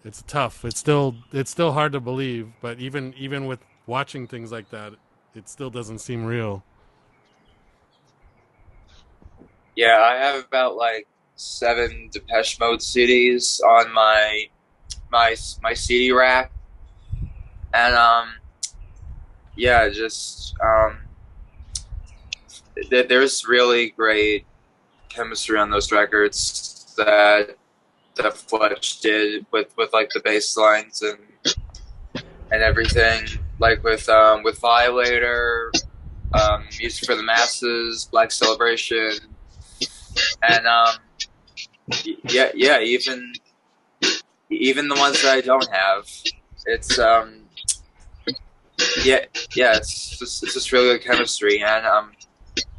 It's tough. It's still hard to believe, but even with watching things like that, it still doesn't seem real. Yeah, I have about like 7 Depeche Mode CDs on my CD rack, and there's really great chemistry on those records that Fletch did with like the bass lines and everything, like with Violator, Music for the Masses, Black Celebration, and even the ones that I don't have, it's it's just really good chemistry. And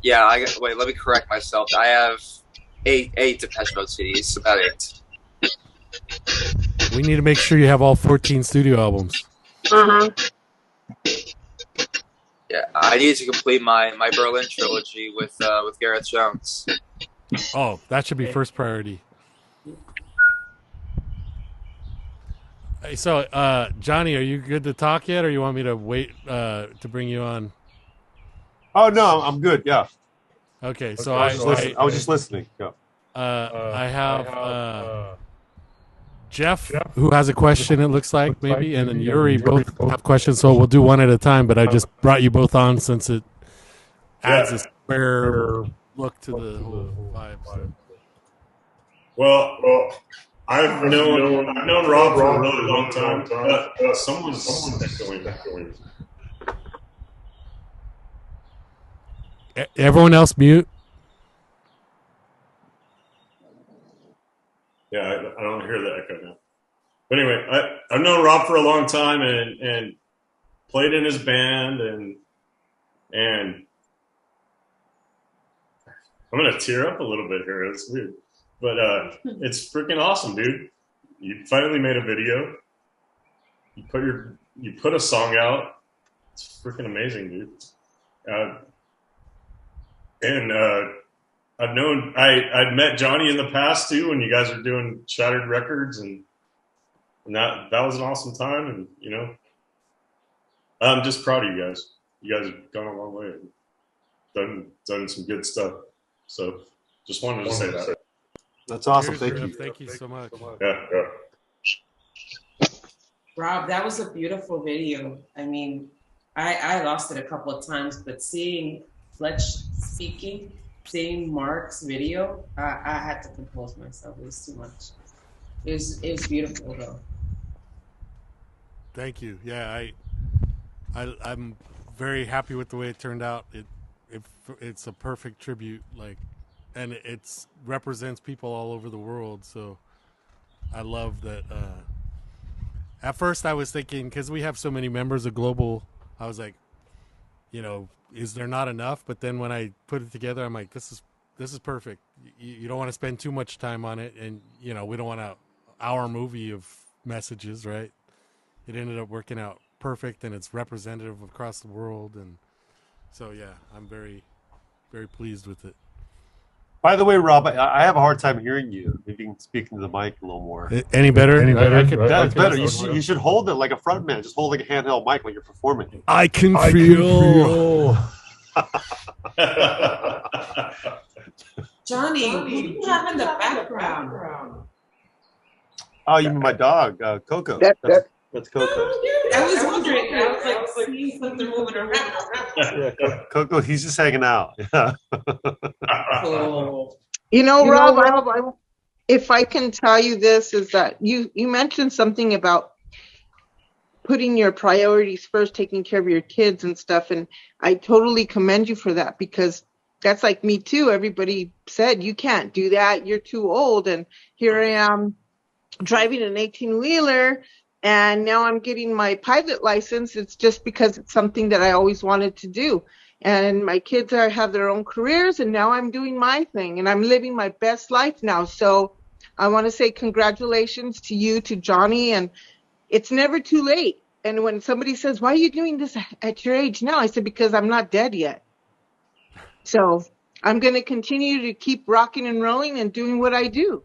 wait, let me correct myself. I have eight Depeche Mode CDs, about 8. We need to make sure you have all 14 studio albums. Yeah, I need to complete my Berlin trilogy with Gareth Jones. Oh, that should be first priority. So, Johnny, are you good to talk yet, or you want me to wait to bring you on? Oh no, I'm good. Yeah. Okay, so I was just listening. Yeah. I have Jeff, who has a question, it looks like, maybe, and then Yuri both have questions, so we'll do one at a time, but I just brought you both on since it adds a square look to the whole vibe. So. Well, I've known Rob for a really long time. Someone's echoing. Everyone else mute. Yeah, I don't hear the echo now. But anyway, I've known Rob for a long time and played in his band and I'm gonna tear up a little bit here. It's weird, but it's freaking awesome, dude. You finally made a video. You put a song out. It's freaking amazing, dude. I'd met Johnny in the past too when you guys were doing Shattered Records, and that was an awesome time. And I'm just proud of you guys. You guys have gone a long way, and done some good stuff. So just wanted to say that. That's awesome. Cheers, Thank Jeff. you. Thank you so much. Yeah. Rob, that was a beautiful video. I mean, I lost it a couple of times, but seeing Fletch speaking, seeing Mark's video, I had to compose myself. It was too much. It was beautiful though. Thank you. Yeah, I'm very happy with the way it turned out. It's a perfect tribute, like, and it represents people all over the world. So I love that. At first, I was thinking, because we have so many members of Global, I was like, is there not enough? But then when I put it together, I'm like, this is perfect. You don't want to spend too much time on it, and we don't want an hour movie of messages, right? It ended up working out perfect, and it's representative across the world, and so yeah, I'm very, very pleased with it. By the way, Rob, I have a hard time hearing you. Maybe you can speak into the mic a little more. Any better? That's better. You should hold it like a front man. Just hold like a handheld mic when you're performing. I can feel. Johnny, who do you have in the background? Oh, you mean my dog, Coco. That's Coco. I was wondering. I was like, seeing something moving around. Yeah, Coco, he's just hanging out. Yeah. Cool. Rob, if I can tell you this, is that you mentioned something about putting your priorities first, taking care of your kids and stuff, and I totally commend you for that, because that's like me too. Everybody said you can't do that, you're too old, and here I am driving an 18-wheeler, and now I'm getting my pilot license. It's just because it's something that I always wanted to do. And my kids have their own careers, and now I'm doing my thing, and I'm living my best life now. So I want to say congratulations to you, to Johnny, and it's never too late. And when somebody says, why are you doing this at your age now? I said, because I'm not dead yet. So I'm going to continue to keep rocking and rolling and doing what I do.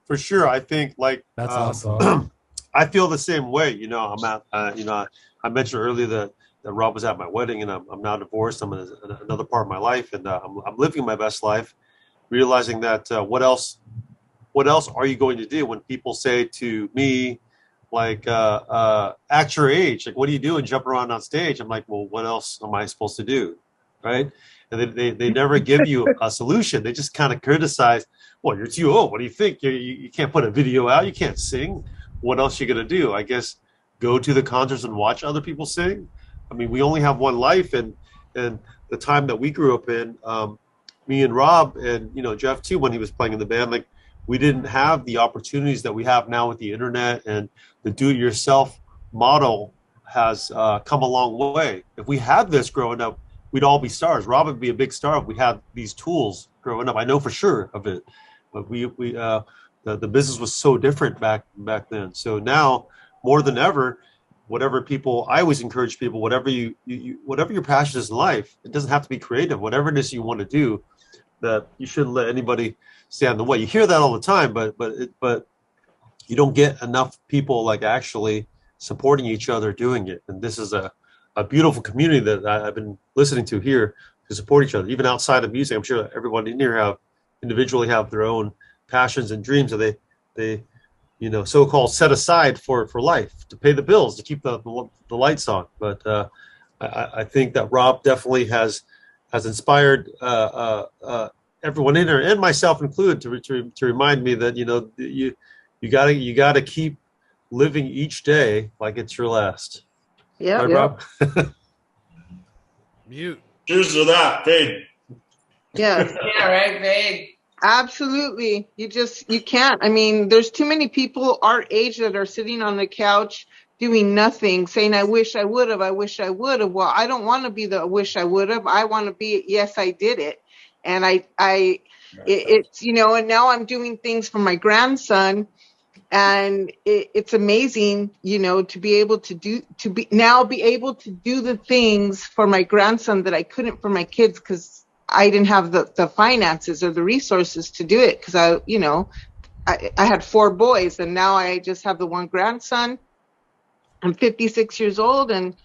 For sure. I think that's awesome. I feel the same way. I'm at, I mentioned earlier that Rob was at my wedding, and I'm now divorced. I'm in another part of my life, and I'm living my best life, realizing that what else are you going to do when people say to me, like, at your age, like, what do you do and jump around on stage? I'm like, well, what else am I supposed to do, right? And they never give you a solution. They just kind of criticize, well, you're too old. What do you think? You can't put a video out. You can't sing. What else are you going to do? I guess go to the concerts and watch other people sing. I mean, we only have one life, and the time that we grew up in, me and Rob and Jeff too, when he was playing in the band, like, we didn't have the opportunities that we have now with the internet, and the do-it-yourself model has come a long way. If we had this growing up, we'd all be stars. Rob would be a big star if we had these tools growing up. I know for sure of it, but the business was so different back then. So now more than ever, I always encourage people, whatever your passion is in life, it doesn't have to be creative. Whatever it is you want to do, that you shouldn't let anybody stand in the way. You hear that all the time, but you don't get enough people like actually supporting each other doing it. And this is a beautiful community that I've been listening to here to support each other, even outside of music. I'm sure everyone in here individually have their own passions and dreams that they so-called set aside for life, to pay the bills, to keep the lights on. But I think that Rob definitely has inspired everyone in there, and myself included, to remind me that you gotta keep living each day like it's your last. Yeah, right, Rob? Mute. Cheers to that, fade. Yes. Yeah, right, babe. Absolutely. You can't. I mean, there's too many people our age that are sitting on the couch doing nothing, saying, I wish I would have, I wish I would have. Well, I don't want to be the wish I would have. I want to be, yes, I did it. And it's, and now I'm doing things for my grandson, and it's amazing, to be able to do the things for my grandson that I couldn't for my kids, because I didn't have the finances or the resources to do it, because I had 4 boys, and now I just have the one grandson. I'm 56 years old, and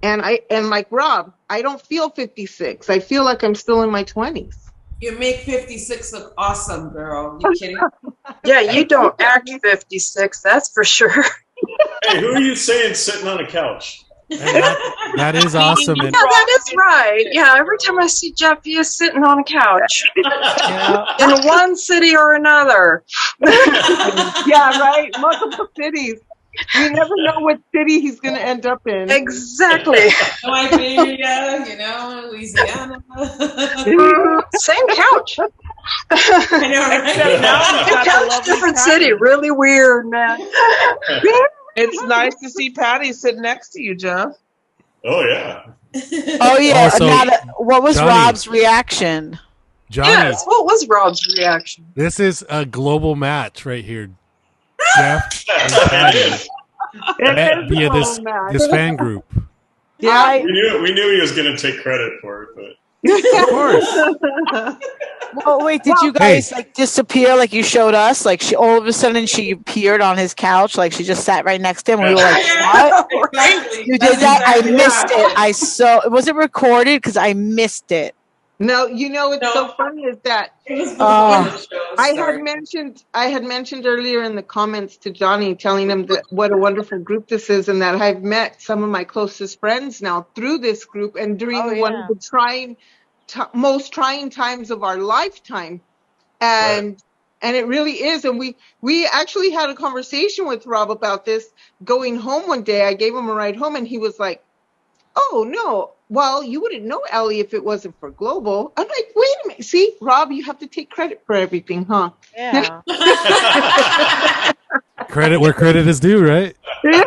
like Rob, I don't feel 56. I feel like I'm still in my 20s. You make 56 look awesome, girl. You kidding? Yeah, you don't act 56, that's for sure. Hey, who are you saying sitting on a couch? That is awesome. Yeah, And that is right. Yeah, every time I see Jeff, he is sitting on a couch in one city or another. Yeah, right. Multiple cities. You never know what city he's going to end up in. Exactly. Liberia, Louisiana. Same couch. I know, right? Except now he's got the Couch, lovely different Patty. city. Really weird, man. It's nice to see Patty sit next to you, Jeff. Oh yeah. Oh yeah. Oh, so now what was Johnny. Rob's reaction? Johnny, Yes. What was Rob's reaction? this is a global match right here. Jeff and Patty met via this fan group. Yeah. We knew he was going to take credit for it, but Of course. Oh wait, did you guys like disappear like you showed us? Like she all of a sudden she appeared on his couch, like she just sat right next to him. We were like, "What? You did that? I missed it. Was it recorded? Because I missed it." No, what's so funny is that I had mentioned earlier in the comments to Johnny, telling him that what a wonderful group this is, and that I've met some of my closest friends now through this group, and during one of the most trying times of our lifetime, and it really is. And we actually had a conversation with Rob about this going home one day. I gave him a ride home, and he was like, "Oh no. Well, you wouldn't know Ellie if it wasn't for Global." I'm like, wait a minute. See, Rob, you have to take credit for everything, huh? Yeah. Credit where credit is due, right? You're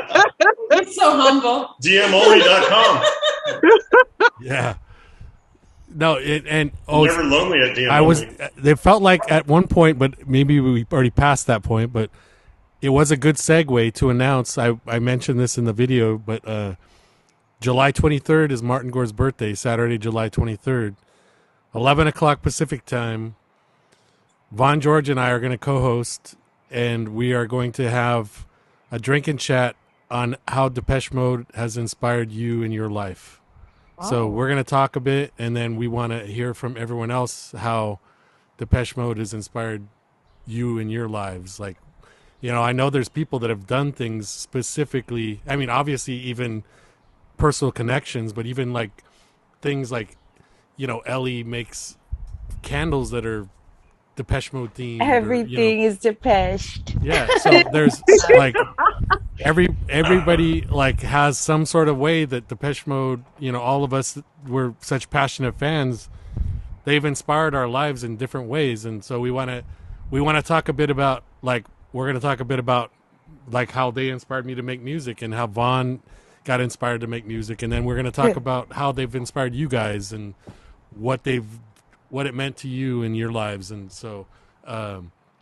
so humble. DMonly.com. Yeah. No, Never lonely at DM. I was. It felt like at one point, but maybe we already passed that point. But it was a good segue to announce. I mentioned this in the video, but July 23rd is Martin Gore's birthday. Saturday, July 23rd, 11 o'clock Pacific time. Von George and I are going to co-host, and we are going to have a drink and chat on how Depeche Mode has inspired you in your life. So we're going to talk a bit, and then we want to hear from everyone else how Depeche Mode has inspired you in your lives. Like, I know there's people that have done things specifically. I mean, obviously, even personal connections, but even like things like, Ellie makes candles that are Depeche Mode themed. Everything is Depeche. Yeah, so there's like everybody like has some sort of way that Depeche Mode, all of us were such passionate fans, they've inspired our lives in different ways. And so we want to talk a bit about we're going to talk a bit about like how they inspired me to make music and how Vaughn got inspired to make music, and then we're going to talk about how they've inspired you guys and what it meant to you in your lives. And so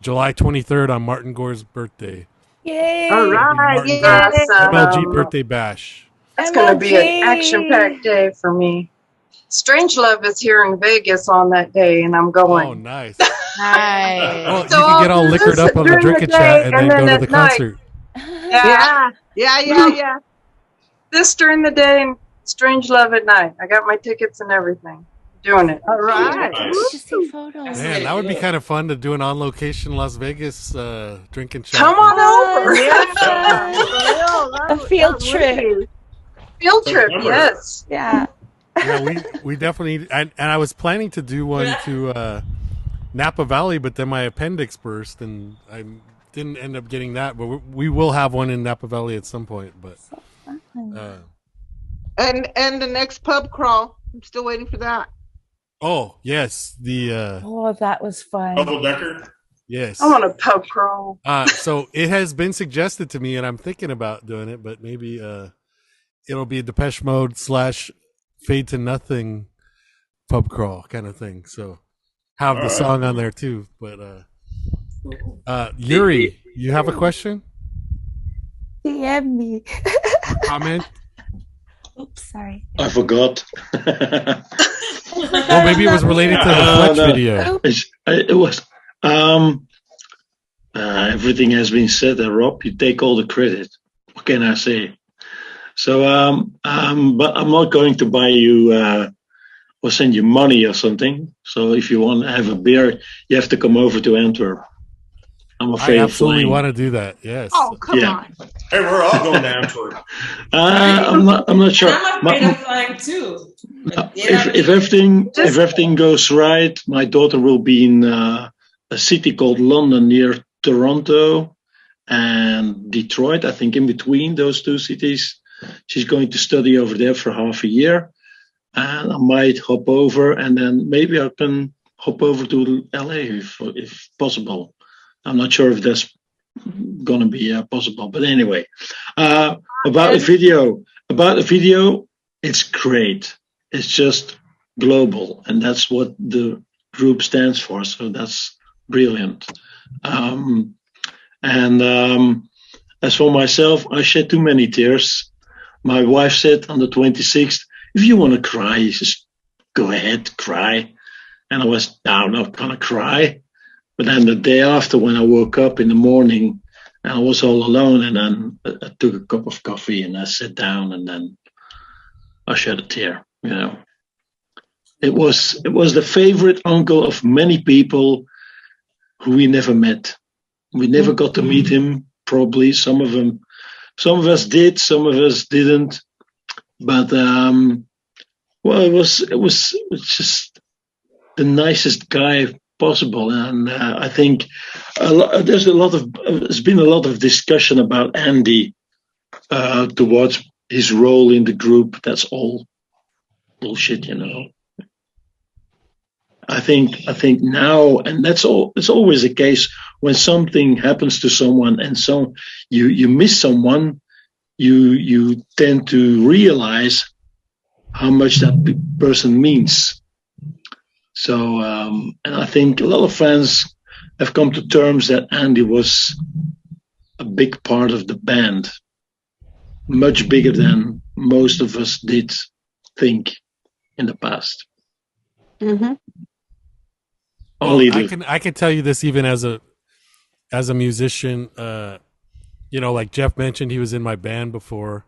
July 23rd on Martin Gore's birthday. Yay! All right, MLG birthday bash. It's going to be an action-packed day for me. Strangelove is here in Vegas on that day, and I'm going. Oh, nice. Nice. Well, you can get all liquored up on the drink and chat and then go to the concert. Yeah. This during the day and Strangelove at night. I got my tickets and everything. Doing it. All right. Just see photos. Man, that would be kind of fun to do an on-location Las Vegas drink and chat. Come on over. A field trip. Field trip, yes. Yeah. Yeah, we definitely, and I was planning to do one to Napa Valley, but then my appendix burst, and I didn't end up getting that. But we will have one in Napa Valley at some point. But and the next pub crawl, I'm still waiting for that. Oh yes, Oh, that was fun. Double decker. Yes. I want a pub crawl. So it has been suggested to me, and I'm thinking about doing it, but maybe it'll be a Depeche Mode / Fade to Nothing pub crawl kind of thing. So have the song on there too. But Yuri, you have a question? DM me. Comment? Oops, sorry. I forgot. Well, maybe it was related to the Fletch video. It was. Everything has been said, Rob. You take all the credit. What can I say? So, but I'm not going to buy you or send you money or something. So, if you want to have a beer, you have to come over to Antwerp. I'm a I fatal absolutely flame. want to do that. Yes. Oh, come Yeah. on. Hey, we're all going to Antwerp. I'm not sure. I'm afraid of flying too. If everything goes right, my daughter will be in a city called London near Toronto and Detroit. I think in between those two cities, she's going to study over there for half a year, and I might hop over, and then maybe I can hop over to LA if possible. I'm not sure if that's going to be possible, but anyway, about the video, it's great. It's just global, and that's what the group stands for. So that's brilliant. As for myself, I shed too many tears. My wife said on the 26th, if you want to cry, just go ahead, cry. And I was, no, I'm not going to cry. But then the day after, when I woke up in the morning, and I was all alone, and then I took a cup of coffee and I sat down, and then I shed a tear. You know, it was the favorite uncle of many people who we never met. We never got to meet him. Probably some of us did, some of us didn't. But well, it was just the nicest guy possible, and I think there's been a lot of discussion about Andy towards his role in the group. That's all bullshit, you know. I think now, and that's all. It's always the case when something happens to someone, and so you miss someone, you tend to realize how much that person means. So, and I think a lot of fans have come to terms that Andy was a big part of the band, much bigger than most of us did think in the past. Mm-hmm. I can tell you this even as a musician. You know, like Jeff mentioned, he was in my band before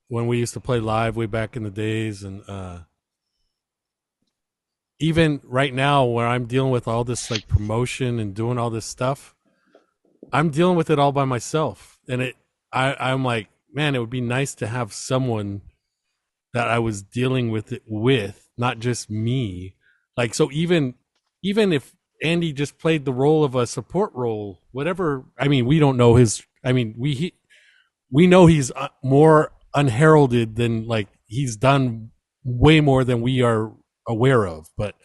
when we used to play live way back in the days, and even right now where I'm dealing with all this like promotion and doing all this stuff, I'm dealing with it all by myself. And I'm like, man, it would be nice to have someone that I was dealing with it with, not just me. Like, so even if Andy just played the role of a support role, whatever, I mean, we don't know we know he's more unheralded than, like, he's done way more than we are aware of. But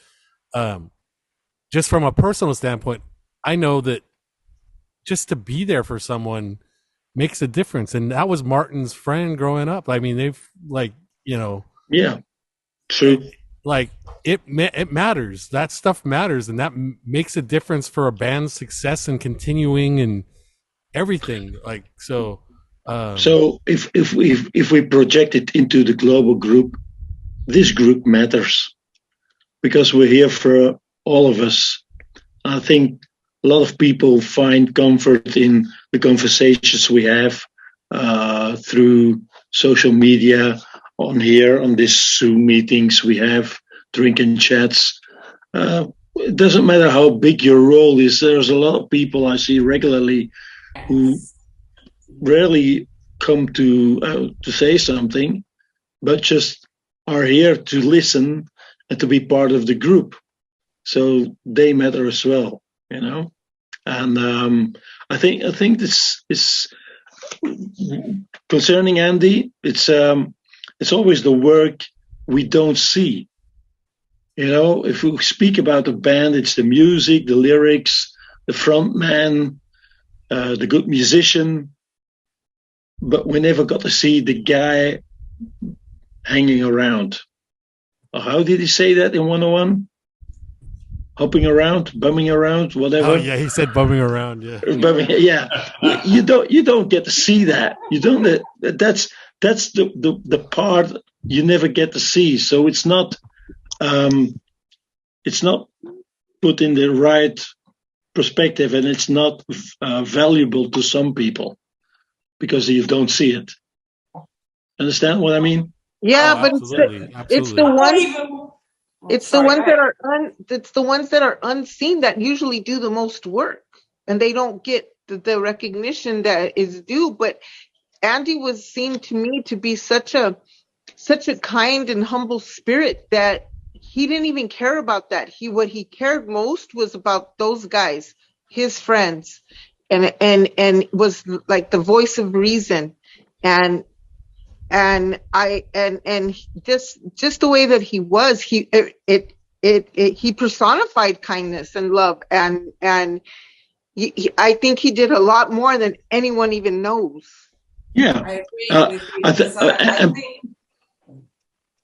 just from a personal standpoint, I know that just to be there for someone makes a difference. And that was Martin's friend growing up. I mean, they've, like, you know. Yeah, true. Like, it matters. That stuff matters, and that makes a difference for a band's success and continuing and everything. Like, so. So if we project it into the global group, this group matters because we're here for all of us. I think a lot of people find comfort in the conversations we have through social media, on here, on these Zoom meetings we have, drinking chats. It doesn't matter how big your role is. There's a lot of people I see regularly who rarely come to say something, but just are here to listen and to be part of the group. So they matter as well, you know. And I think this is concerning Andy. It's always the work we don't see. You know, if we speak about the band, it's the music, the lyrics, the front man, the good musician. But we never got to see the guy hanging around. How did he say that in 101? Hopping around, bumming around, whatever. Oh yeah, he said bumming around. Yeah, bumming, yeah. You don't get to see that. You don't. That's the part you never get to see. So it's not put in the right perspective, and it's not valuable to some people because you don't see it. Understand what I mean? Yeah, but absolutely. It's the ones. It's the ones that are unseen that usually do the most work. and they don't get the recognition that is due. But Andy was seen to me to be such a kind and humble spirit that he didn't even care about that. What he cared most was about those guys, his friends, and was like the voice of reason. And just the way that he was, he personified kindness and love, and I think he did a lot more than anyone even knows. Yeah, I agree with you. I think.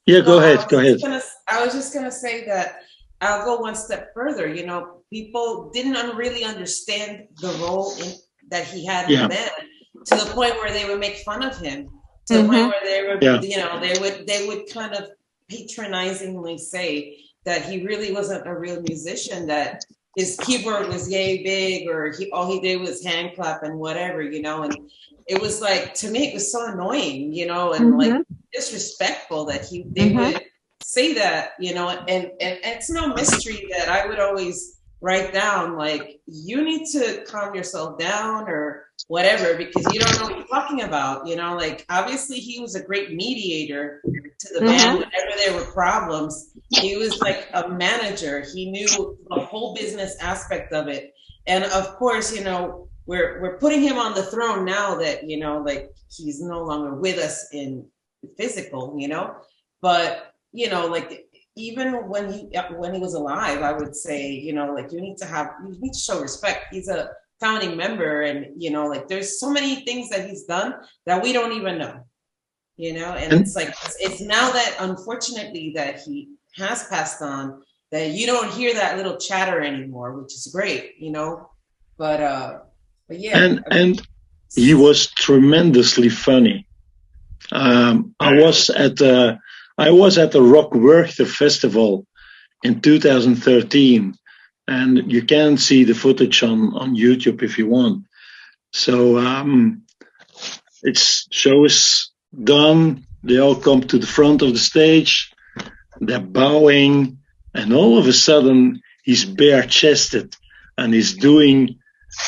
Yeah, go ahead. I was just gonna say that I'll go one step further. You know, people didn't really understand the role that he had in the band, to the point where they would make fun of him. To the point where they were, you know, they would kind of patronizingly say that he really wasn't a real musician, that his keyboard was yay big, or all he did was hand clap and whatever, you know. And it was like, to me, it was so annoying, you know, and like disrespectful that they would say that, you know. And it's no mystery that I would always write down, like, you need to calm yourself down or whatever, because you don't know what you're talking about, you know. Like, obviously he was a great mediator to the band whenever there were problems. He was like a manager. He knew the whole business aspect of it. And of course, you know, we're putting him on the throne now that, you know, like, he's no longer with us in physical, you know. But, you know, like, even when he was alive, I would say, you know, like, you need to show respect. He's a founding member, and, you know, like, there's so many things that he's done that we don't even know, you know. And it's like, it's now that, unfortunately, that he has passed on, that you don't hear that little chatter anymore, which is great, you know. But yeah. And he was tremendously funny. I was at the Rock Werchter Festival in 2013, and you can see the footage on YouTube if you want. So show is done. They all come to the front of the stage. They're bowing, and all of a sudden he's bare-chested and he's doing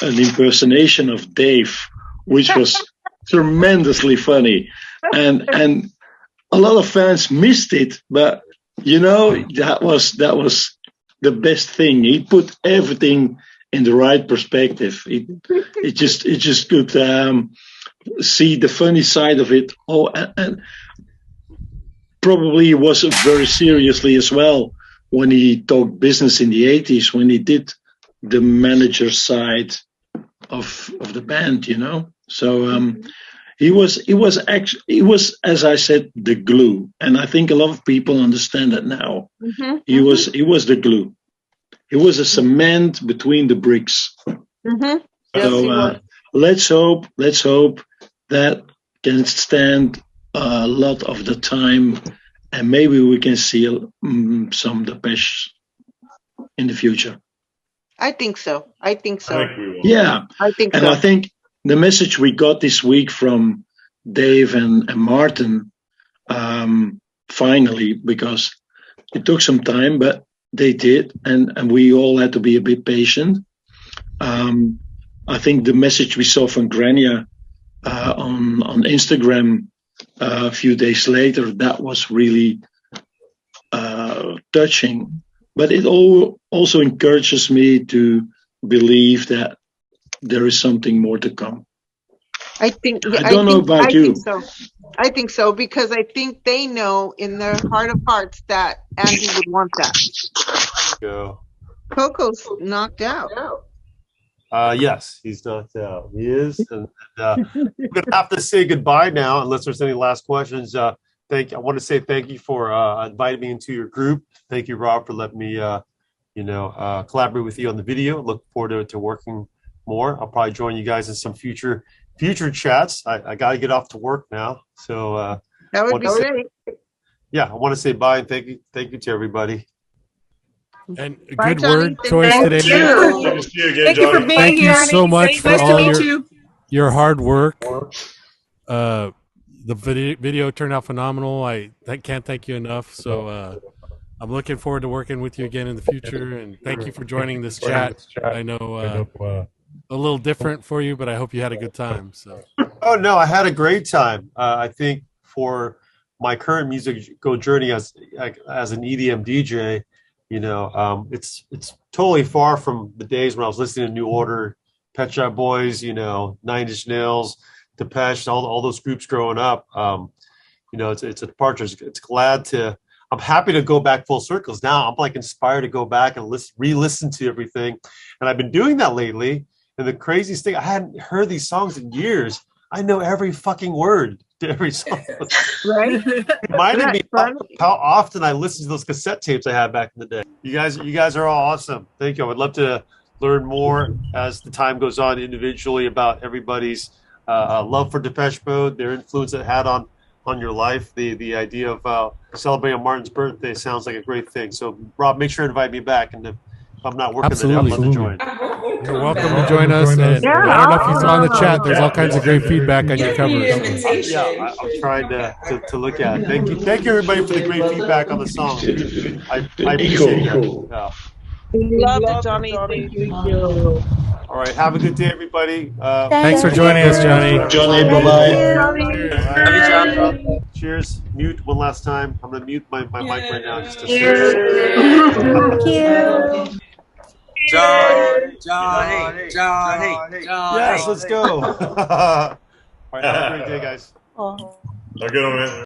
an impersonation of Dave, which was tremendously funny. And a lot of fans missed it, but, you know, that was the best thing. He put everything in the right perspective. It just could see the funny side of it. Oh, and probably was very seriously as well when he talked business in the 80s, when he did the manager side of the band, you know. So he was, as I said, the glue, and I think a lot of people understand that now. He was the glue. He was a cement between the bricks. So let's hope that can stand a lot of the time, and maybe we can see some Depeche in the future. I think so. Yeah, I think and so. I think the message we got this week from Dave and Martin, finally, because it took some time, but they did, and we all had to be a bit patient. I think the message we saw from Grania on Instagram a few days later, that was really touching. But it also encourages me to believe that there is something more to come. I think. I don't know about you. I think so, because I think they know in their heart of hearts that Andy would want that. Go. Coco's knocked out. Yes, he's knocked out. He is. And we're going to have to say goodbye now, unless there's any last questions. I want to say thank you for inviting me into your group. Thank you, Rob, for letting me, collaborate with you on the video. Look forward to working more. I'll probably join you guys in some future chats. I got to get off to work now. So that would be great. Yeah, I want to say bye and thank you to everybody. And Bye, good Johnny. word choice today. Thank you for being Thank here. you so much for Nice to all meet your hard work. The video turned out phenomenal. I can't thank you enough. So I'm looking forward to working with you again in the future. And thank you for joining this chat. I know a little different for you, but I hope you had a good time. So. Oh no, I had a great time. I think for my current musical journey as an EDM DJ, it's totally far from the days when I was listening to New Order, Pet Shop Boys, Nine Inch Nails, Depeche, all those groups growing up. It's a departure. I'm happy to go back full circles now. I'm like inspired to go back and re-listen to everything, and I've been doing that lately. And the craziest thing, I hadn't heard these songs in years. I know every fucking word to every song. Right? Reminded me how often I listened to those cassette tapes I had back in the day. You guys are all awesome. Thank you. I would love to learn more as the time goes on individually about everybody's love for Depeche Mode, their influence it had on your life. The idea of celebrating Martin's birthday sounds like a great thing. So, Rob, make sure to invite me back. And if I'm not working today, I'd love to join. You're welcome to join us. And I don't know if you saw in the chat, there's all kinds of great feedback on your covers. Yeah, I'm trying to look at it. Thank you, everybody, for the great feedback on the song. I appreciate it. Yeah. Love it, Johnny. Thank you. All right, have a good day, everybody. Thanks for joining us, Johnny. Johnny, bye-bye. Cheers. Mute one last time. I'm going to mute my mic right now. Just to Thank you. Johnny. Yes, let's go. All right, have a great day, guys. Have a good one, man.